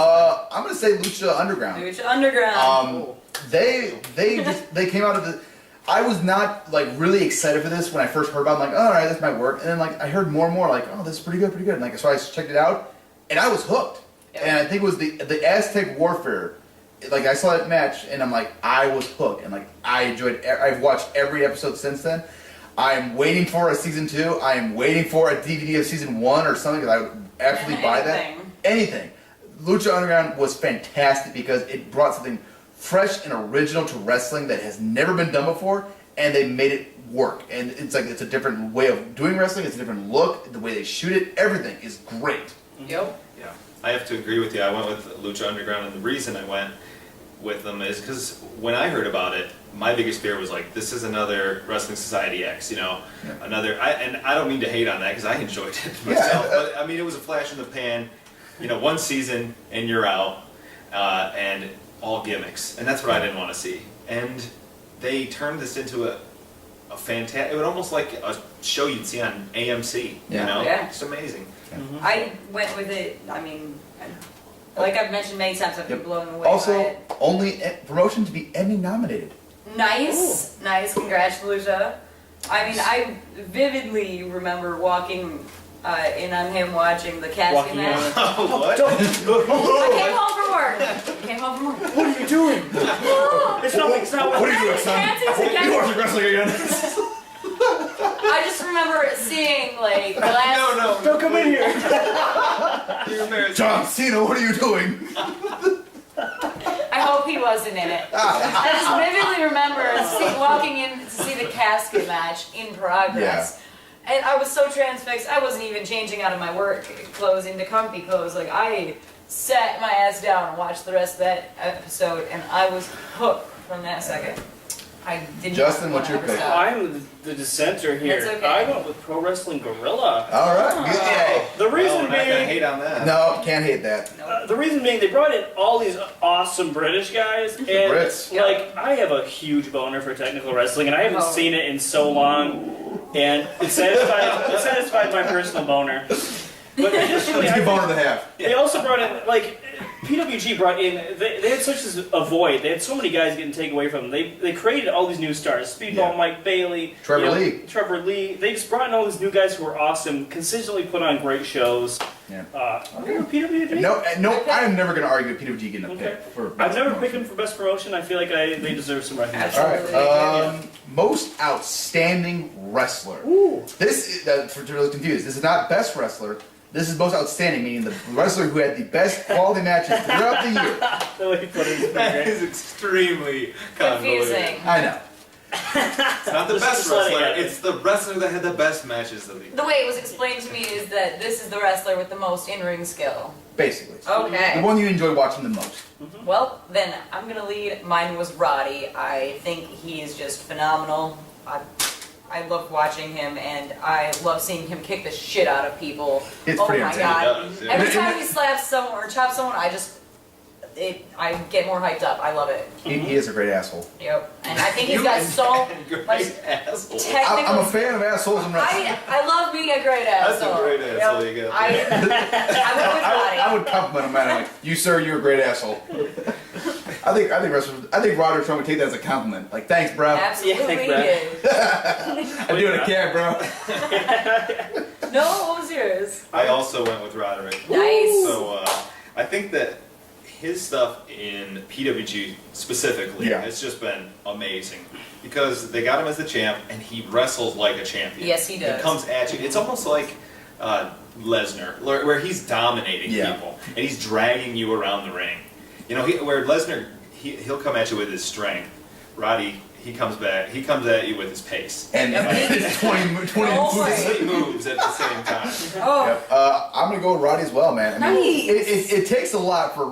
I'm gonna say Lucha Underground. Lucha Underground. They came out of the. I was not like really excited for this when I first heard about it. I'm like, all right, this might work. And then like I heard more and more like, oh, this is pretty good. And like so I checked it out, and I was hooked. Yep. And I think it was the Aztec Warfare. Like I saw that match, and I'm like, I was hooked, and like I enjoyed. I've watched every episode since then. I'm waiting for a season 2. I am waiting for a DVD of season 1 or something because I would absolutely buy that. Anything. Lucha Underground was fantastic because it brought something fresh and original to wrestling that has never been done before, and they made it work. And it's like it's a different way of doing wrestling. It's a different look. The way they shoot it, everything is great. Yep. Yeah, I have to agree with you. I went with Lucha Underground, and the reason I went with them is because when I heard about it, my biggest fear was like, this is another Wrestling Society X, another. And I don't mean to hate on that because I enjoyed it myself, but I mean it was a flash in the pan, one season and you're out, and all gimmicks, and that's what I didn't want to see. And they turned this into a fantastic. It would almost like a show you'd see on AMC. Yeah. You know, Yeah. it's amazing. I went with it. I mean, like I've mentioned many times, I've been Yep. blown away by Also, it. only promotion to be Emmy nominated. Nice, nice. Congrats, Lucia. I mean, I vividly remember walking in on him watching the casket Walking match. What? I came home from work. I came home from work. What are you doing? It's not What are you doing, son? Dancing together. You watching wrestling again? I just remember seeing like the last. No. Don't come in here. You're embarrassing. John Cena, what are you doing? I hope he wasn't in it. I just vividly remember walking in to see the casket match in progress. And I was so transfixed, I wasn't even changing out of my work clothes into comfy clothes. Like, I sat my ass down and watched the rest of that episode, and I was hooked from that second. I didn't Justin, want what's to your ever pick? stop. I'm the dissenter here. That's okay. I went with Pro Wrestling Guerrilla. All right. Good. Yay. The Well, reason we're not gonna being, hate on that. No, can't hate that. the reason being, they brought in all these awesome British guys, and Brits. like I have a huge boner for technical wrestling, and I haven't Oh. seen it in so long, and it satisfied my personal boner. But additionally, Let's I give think boner to half. they also brought in like PWG brought in. They had such a void. They had so many guys getting taken away from them. They created all these new stars: Speedball, Yeah. Mike Bailey, Trevor Lee. Trevor Lee. They just brought in all these new guys who were awesome, consistently put on great shows. Yeah. PWG. No, I'm never going to argue with PWG getting a Okay. pick. For I've best never promotion. picked them for best promotion. I feel like they deserve some recognition. All Absolutely. right. Most outstanding wrestler. Ooh. This is, for those confused, this is not best wrestler. This is most outstanding, meaning the wrestler who had the best quality matches throughout the year. The way you put it is That great. is extremely convoluted. Confusing. I know. It's not the Let's best just let it wrestler, happen. it's the wrestler that had the best matches of the year. The way it was explained to me is that this is the wrestler with the most in-ring skill. Basically. Okay. The one you enjoy watching the most. Well, then I'm gonna lead. Mine was Roddy. I think he is just phenomenal. I love watching him, and I love seeing him kick the shit out of people. It's oh pretty my insane. god! He does, yeah. Every time he slaps someone or chops someone, I get more hyped up. I love it. He is a great asshole. Yep. And I think he's got so Great much asshole. technical. I'm a fan of assholes in wrestling. I love being a great That's asshole. a great asshole you got. I went with Roddy. I would compliment him, man. I'm like, you sir, you're a great asshole. I think Roderick Strong would take that as a compliment. Like, thanks, bro. Absolutely thanks, Brad. is. I do what I can, bro. No, what was yours? I also went with Roderick. Nice. So I think that his stuff in PWG specifically Yeah. has just been amazing because they got him as the champ and he wrestles like a champion. Yes, he does. He comes at you. It's almost like Lesnar, where he's dominating Yeah. people and he's dragging you around the ring. You know, where Lesnar he'll come at you with his strength. Roddy, he comes at you with his pace. And 20 moves. Oh, boy. 20 moves at the same time. Oh, Yep. I'm gonna go with Roddy as well, man. I mean, Nice. it takes a lot for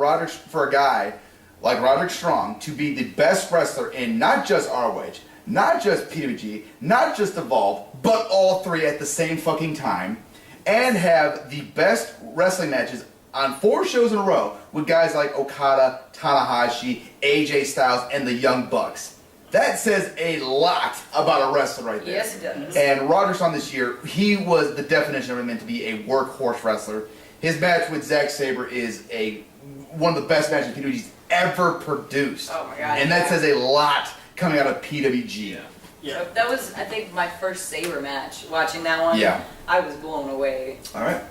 a guy like Roderick Strong to be the best wrestler in not just ROH, not just PWG, not just Evolve, but all three at the same fucking time, and have the best wrestling matches on 4 shows in a row with guys like Okada, Tanahashi, AJ Styles, and the Young Bucks. That says a lot about a wrestler right there. yes, it does. And Roderick Strong this year, he was the definition of what it meant to be a workhorse wrestler. His match with Zack Sabre is one of the best matches PWG's ever produced. Oh my god. And that says a lot coming out of PWG. Yeah. Yeah. That was, I think, my first Saber match. Watching that one, Yeah. I was blown away. All right.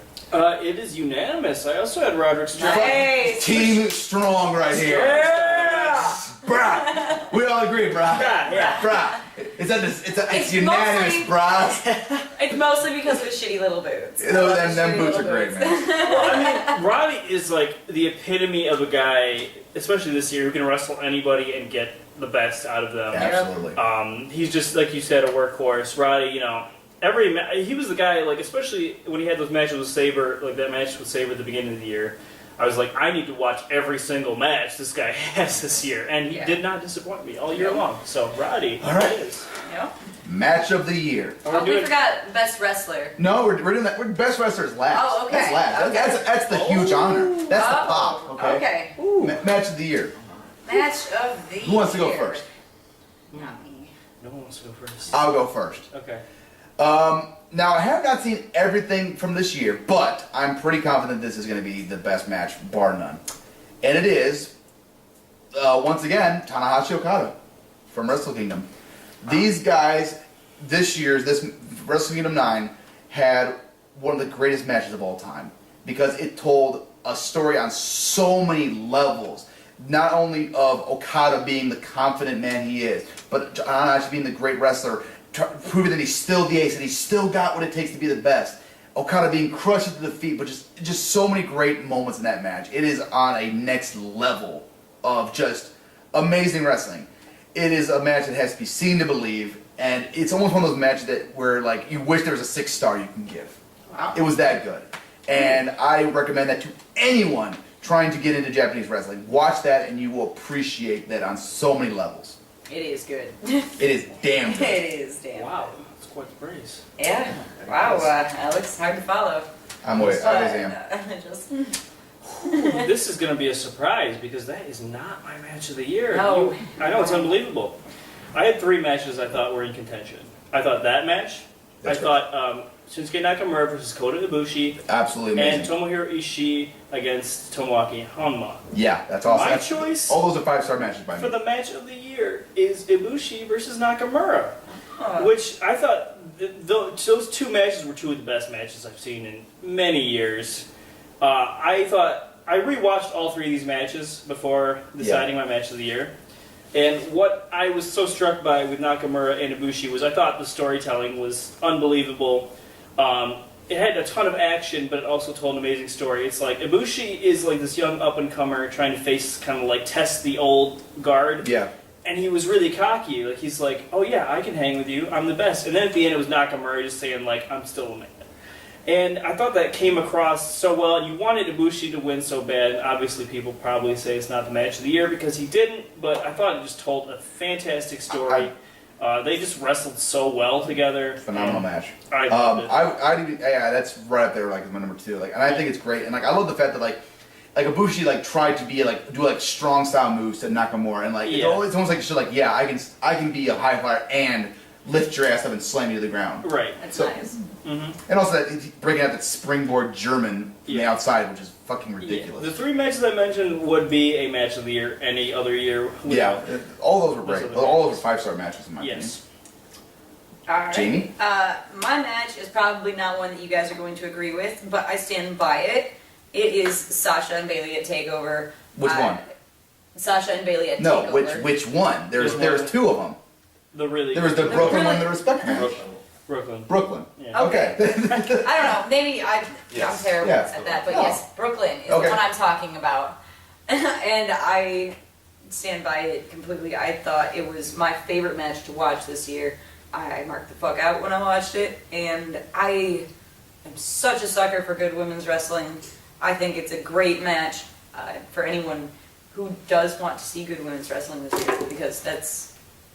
It is unanimous. I also had Roderick Strong. Nice. Team Strong right here. Yeah. Brah. We all agree, brah. Yeah. Brah. It's It's unanimous, mostly- brah. It's mostly because of his shitty little boots. I Those love them, his them shitty boots are little great, boots. man. Well, I mean, Roddy is like the epitome of a guy, especially this year, who can wrestle anybody and get the best out of them. Absolutely. He's just like you said, a workhorse. Roddy, you know, he was the guy. Like especially when he had those matches with Sabre, like that match with Sabre at the beginning of the year. I was like, I need to watch every single match this guy has this year, and he Yeah. did not disappoint me all year long. So Roddy, All right. it is. Yep. Match of the year. And we're Oh, we doing- forgot best wrestler. No, we're doing that. We're best wrestlers last. Oh, okay, That's last. okay. That's the huge honor. That's the pop. Okay. Okay. Match of the year. Match of the Who wants to go year. first? Not me. No one wants to go first. I'll go first. Okay. Now, I have not seen everything from this year, but I'm pretty confident this is going to be the best match, bar none. And it is, once again, Tanahashi Okada from Wrestle Kingdom. These guys, this Wrestle Kingdom 9, had one of the greatest matches of all time because it told a story on so many levels. Not only of Okada being the confident man he is, but Tanahashi being the great wrestler, proving that he's still the ace and he's still got what it takes to be the best. Okada being crushed to the feet, but just so many great moments in that match. It is on a next level of just amazing wrestling. It is a match that has to be seen to believe, and it's almost one of those matches where like you wish there was a 6-star you can give. Wow. It was that good, and I recommend that to anyone trying to get into Japanese wrestling. Watch that, and you will appreciate that on so many levels. It is good. It is damn good. It is damn. Wow, that's quite the praise. Yeah. Wow, Alex, hard to follow. I always am. Just. This is going to be a surprise because that is not my match of the year. No. I know, it's unbelievable. I had 3 matches I thought were in contention. I thought that match. That's I thought Shinsuke Nakamura versus Kota Ibushi. Absolutely amazing. And Tomohiro Ishii against Tomoaki Honma. Yeah, that's awesome. My choice all those are 5-star matches by me. for the match of the year is Ibushi versus Nakamura. Huh. Which I thought those 2 matches were 2 of the best matches I've seen in many years. I rewatched all 3 of these matches before deciding my match of the year. And what I was so struck by with Nakamura and Ibushi was I thought the storytelling was unbelievable. It had a ton of action, but it also told an amazing story. It's like Ibushi is like this young up-and-comer trying to face, kind of like test the old guard. Yeah. And he was really cocky. Like he's like, oh yeah, I can hang with you. I'm the best. And then at the end it was Nakamura just saying like, I'm still a man. And I thought that came across so well. You wanted Ibushi to win so bad. Obviously people probably say it's not the match of the year because he didn't. But I thought it just told a fantastic story. They just wrestled so well together. Phenomenal match. I loved it. Yeah, that's right up there like my number 2. Like, and I think it's great. And like, I love the fact that like Ibushi like tried to be like do like strong style moves to Nakamura, and like it's almost like she's like, yeah, I can be a high flyer and lift your ass up and slam you to the ground. Right. That's So- nice. Mm-hmm. And also that breaking out that springboard German from the outside, which is fucking Yeah. ridiculous. The 3 matches I mentioned would be a match of the year any other year. Yeah, all those were great. Those are All those were 5-star matches in my Yes. Alright. Jamie? My match is probably not one that you guys are going to agree with, but I stand by it. It is Sasha and Bailey at TakeOver. Which one? Sasha and Bailey at No, TakeOver. which one? There's one. 2 of them. The really There was the The Brooklyn really- one and the Respect match. Brooklyn. Brooklyn. Yeah. Okay. I don't know. Maybe I'm Yes. terrible Yeah. at that, but No. yes, Brooklyn is Okay. the one I'm talking about. And I stand by it completely. I thought it was my favorite match to watch this year. I marked the fuck out when I watched it, and I am such a sucker for good women's wrestling. I think it's a great match for anyone who does want to see good women's wrestling this year, because that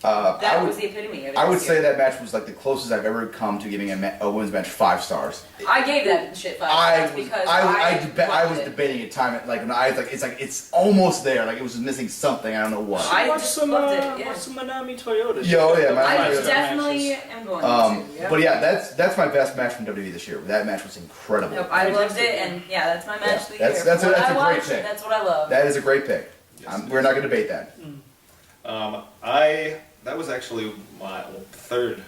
was the epitome of it. I would this say year. that match was like the closest I've ever come to giving a women's match 5 stars. I gave that shit 5 I stars was because I was loved it. debating at time like when I was like it's almost there, like it was missing something, I don't know what. I Watch just some, loved it, yeah. watch some Manami Toyota. Yo, yeah, I Manami Toyota. definitely am going to. Yeah. But yeah, that's my best match from WWE this year. That match was incredible. Nope, I loved it, and yeah, that's my match of the That's- year. that's a- What that's I a great watched, pick. That's what I love. That is a great pick. Yes. We're not going to debate that. That was actually my 3rd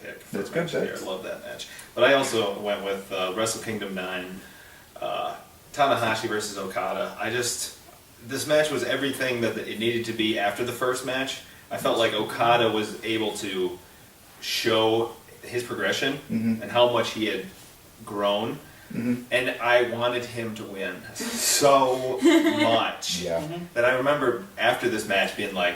pick. for That's good match of the picks. year. I love that match. But I also went with Wrestle Kingdom 9, Tanahashi versus Okada. This match was everything that it needed to be after the first match. I felt like Okada was able to show his progression and how much he had grown. And I wanted him to win so much Yeah. that I remember after this match being like,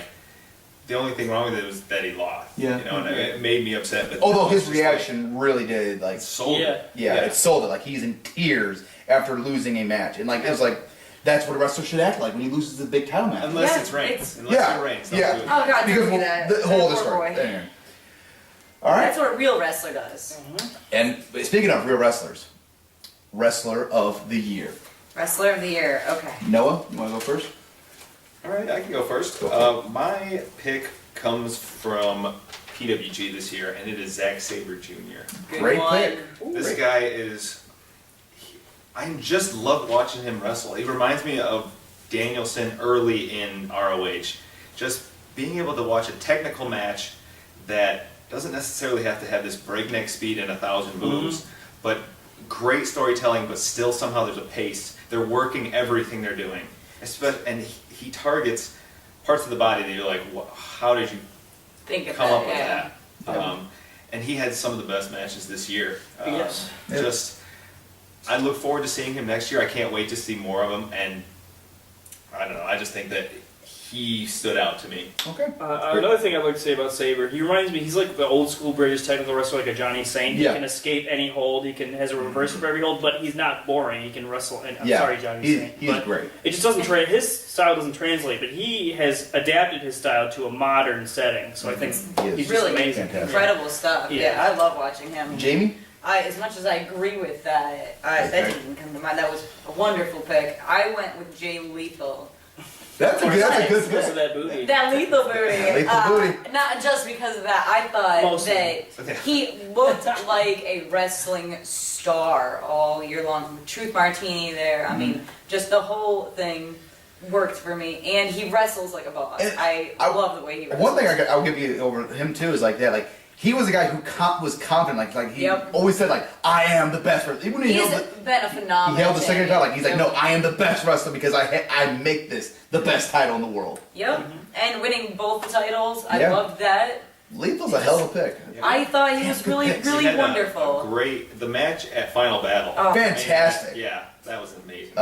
the only thing wrong with it was that he lost. Yeah. You know, and it made me upset. But Although it his was just reaction really did like like, sold it. yeah, it sold it. Like he's in tears after losing a match, and like it was like that's what a wrestler should act like when he loses a big title match. Unless Yeah, it's Reigns. it's- Unless Yeah, you're Reigns. yeah. Don't do it. Oh god, Because don't do that. the whole That other poor story. boy. Anyway. All right. That's what a real wrestler does. And speaking of real wrestlers, wrestler of the year. Wrestler of the year. Okay. Noah, you want to go first? All right, I can go first. Go My pick comes from PWG this year, and it is Zack Sabre Jr. Good Great one. pick. This guy is. I just love watching him wrestle. He reminds me of Danielson early in ROH. Just being able to watch a technical match that doesn't necessarily have to have this breakneck speed and 1,000 moves, but great storytelling, but still somehow there's a pace. They're working everything they're doing. And he targets parts of the body that you're like, how did you Think of come that, up with yeah. that? And he had some of the best matches this year. Yes. Just, I look forward to seeing him next year. I can't wait to see more of him. And I don't know. I just think that he stood out to me. Okay. Another thing I'd like to say about Sabre, he reminds me, he's like the old school British technical wrestler, like a Johnny Saint. Yeah. He can escape any hold, has a reversal for every hold, but he's not boring. He can wrestle, and I'm sorry, Johnny Saint. He's great. It just doesn't his style doesn't translate, but he has adapted his style to a modern setting, so I think he's just Really amazing. Fantastic. Incredible stuff. Yeah. Yeah, I love watching him. Jamie? As much as I agree with that, that didn't come to mind. That was a wonderful pick. I went with Jay Lethal. That's a good Because of pick. that booty. That lethal booty. Lethal booty. Not just because of that. I thought Mostly. that he looked like a wrestling star all year long. Truth Martini there. I mean, just the whole thing worked for me. And he wrestles like a boss. And I love the way he wrestles. One thing I'll give you over him too is like that, like he was a guy who was confident, like he always said like I am the best wrestler. Even when He's been a phenomenal. he held the second title, like he's like, Yep. no, I am the best wrestler because I make this the best title in the world. Yep. And winning both the titles, I Yeah. loved that. Lethal's a hell of a pick. I thought he was Good really, picks. really He had wonderful. the match at Final Battle. Oh. Fantastic. Yeah, that was amazing.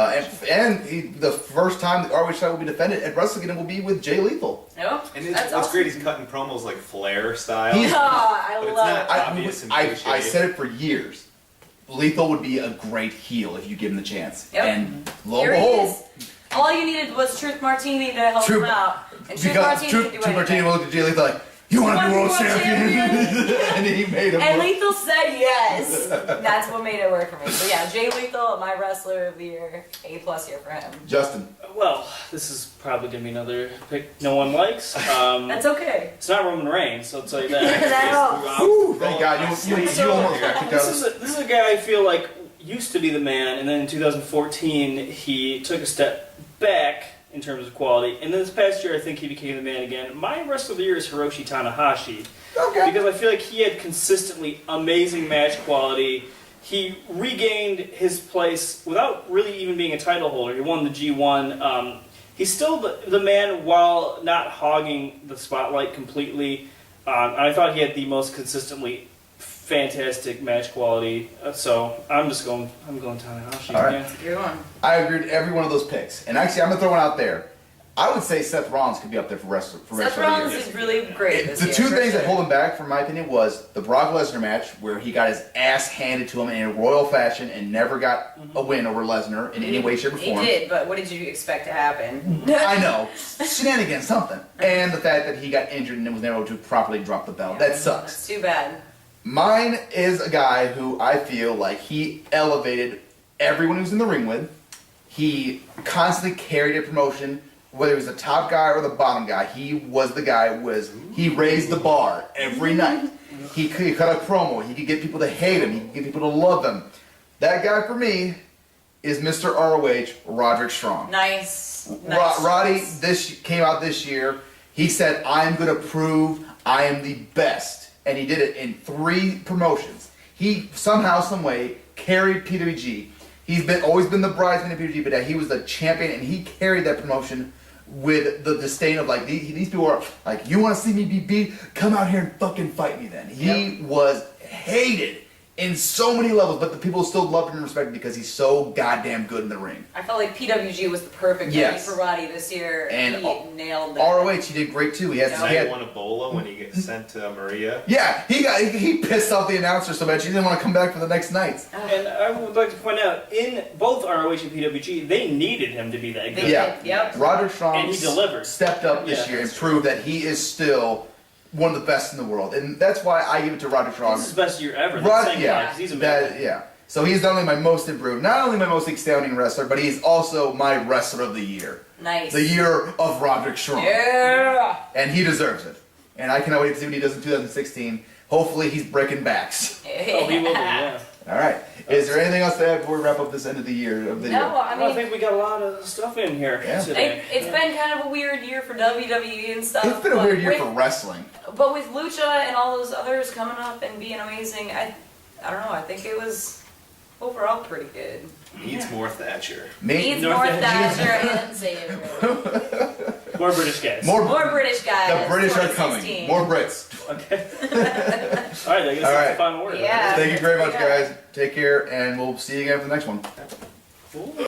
The first time the ROH title will be defended at Wrestle Kingdom will be with Jay Lethal. Yep. And That's what's awesome. great, he's cutting promos like Flair style. He's- I But it's love not- it. Obvious and I cliche. said it for years. Lethal would be a great heel if you give him the chance. Yep. And lo and Here he behold, is. All you needed was Truth Martini to help Truth- him out. And Truth because Martini Truth could do Martini anything. looked at Jay Lethal like, you want to be world champion? And he made him. And Lethal said yes. That's what made it work for me. So yeah, Jay Lethal, my wrestler of the year, A+ year for him. Justin. Well, this is probably going to be another pick no one likes. That's okay. It's not Roman Reigns, so I'll tell you that. That helps. Woo, thank God. You almost got kicked This out. is a guy I feel like used to be the man, and then in 2014 he took a step back in terms of quality, and then this past year I think he became the man again. My wrestler of the year is Hiroshi Tanahashi, Okay. because I feel like he had consistently amazing match quality. He regained his place without really even being a title holder. He won the G1. He's still the man while not hogging the spotlight completely. I thought he had the most consistently fantastic match quality. So I'm going Tanahashi. All right. Yeah. Good one. I agree with every one of those picks. And actually, I'm going to throw one out there. I would say Seth Rollins could be up there for wrestler. Seth Rollins is really great this The year. two for things that sure. hold him back, from my opinion, was the Brock Lesnar match, where he got his ass handed to him in a royal fashion and never got a win over Lesnar in any way, shape, or He form. did, but what did you expect to happen? I know. Shenanigans, something. And the fact that he got injured and was never able to properly drop the belt. That sucks. That's too bad. Mine is a guy who I feel like he elevated everyone who's in the ring with. He constantly carried a promotion, whether he was the top guy or the bottom guy. He was the guy he raised the bar every night. He cut a promo. He could get people to hate him. He could get people to love him. That guy for me is Mr. ROH, Roderick Strong. Nice. Roddy came out this year. He said, I'm going to prove I am the best. And he did it in 3 promotions. He somehow, some way, carried PWG. He's always been the bridesman of PWG, but he was the champion, and he carried that promotion with the disdain of like, these people are like, you want to see me be beat? Come out here and fucking fight me then. He was hated in so many levels, but the people still loved him and respected him because he's so goddamn good in the ring. I felt like PWG was the perfect venue for Roddy this year. And he nailed it. ROH, he did great too. He had, He won Ebola when he gets sent to Maria. yeah, he pissed off the announcer so much he didn't want to come back for the next night. And I would like to point out, in both ROH and PWG, they needed him to be that good. They- Yep. Roderick Strong And he delivered. stepped up this year and proved that he is still one of the best in the world. And that's why I give it to Roderick Strong. This is his best year ever. Because He's amazing. So he's not only my most improved, not only my most astounding wrestler, but he's also my wrestler of the year. Nice. The year of Roderick Strong. Yeah. And he deserves it. and I cannot wait to see what he does in 2016. Hopefully, he's breaking backs. Oh, he will be, yeah. All right. Is there anything else to add before we wrap up this end of the year of video? No, I Well, I mean, think we got a lot of stuff in here Yeah. today. it's been kind of a weird year for WWE and stuff. It's been a but weird year with- for wrestling. But with Lucha and all those others coming up and being amazing, I don't know, I think it was overall pretty good. Needs more Thatcher. Needs North more Thatcher. Thatcher and Xavier. More British guys. More British guys. The British are 2016. coming. More Brits. Okay. All right, I guess All that's right. the final word. Yeah. Thank you very much, Yeah. guys. Take care, and we'll see you again for the next one. Cool.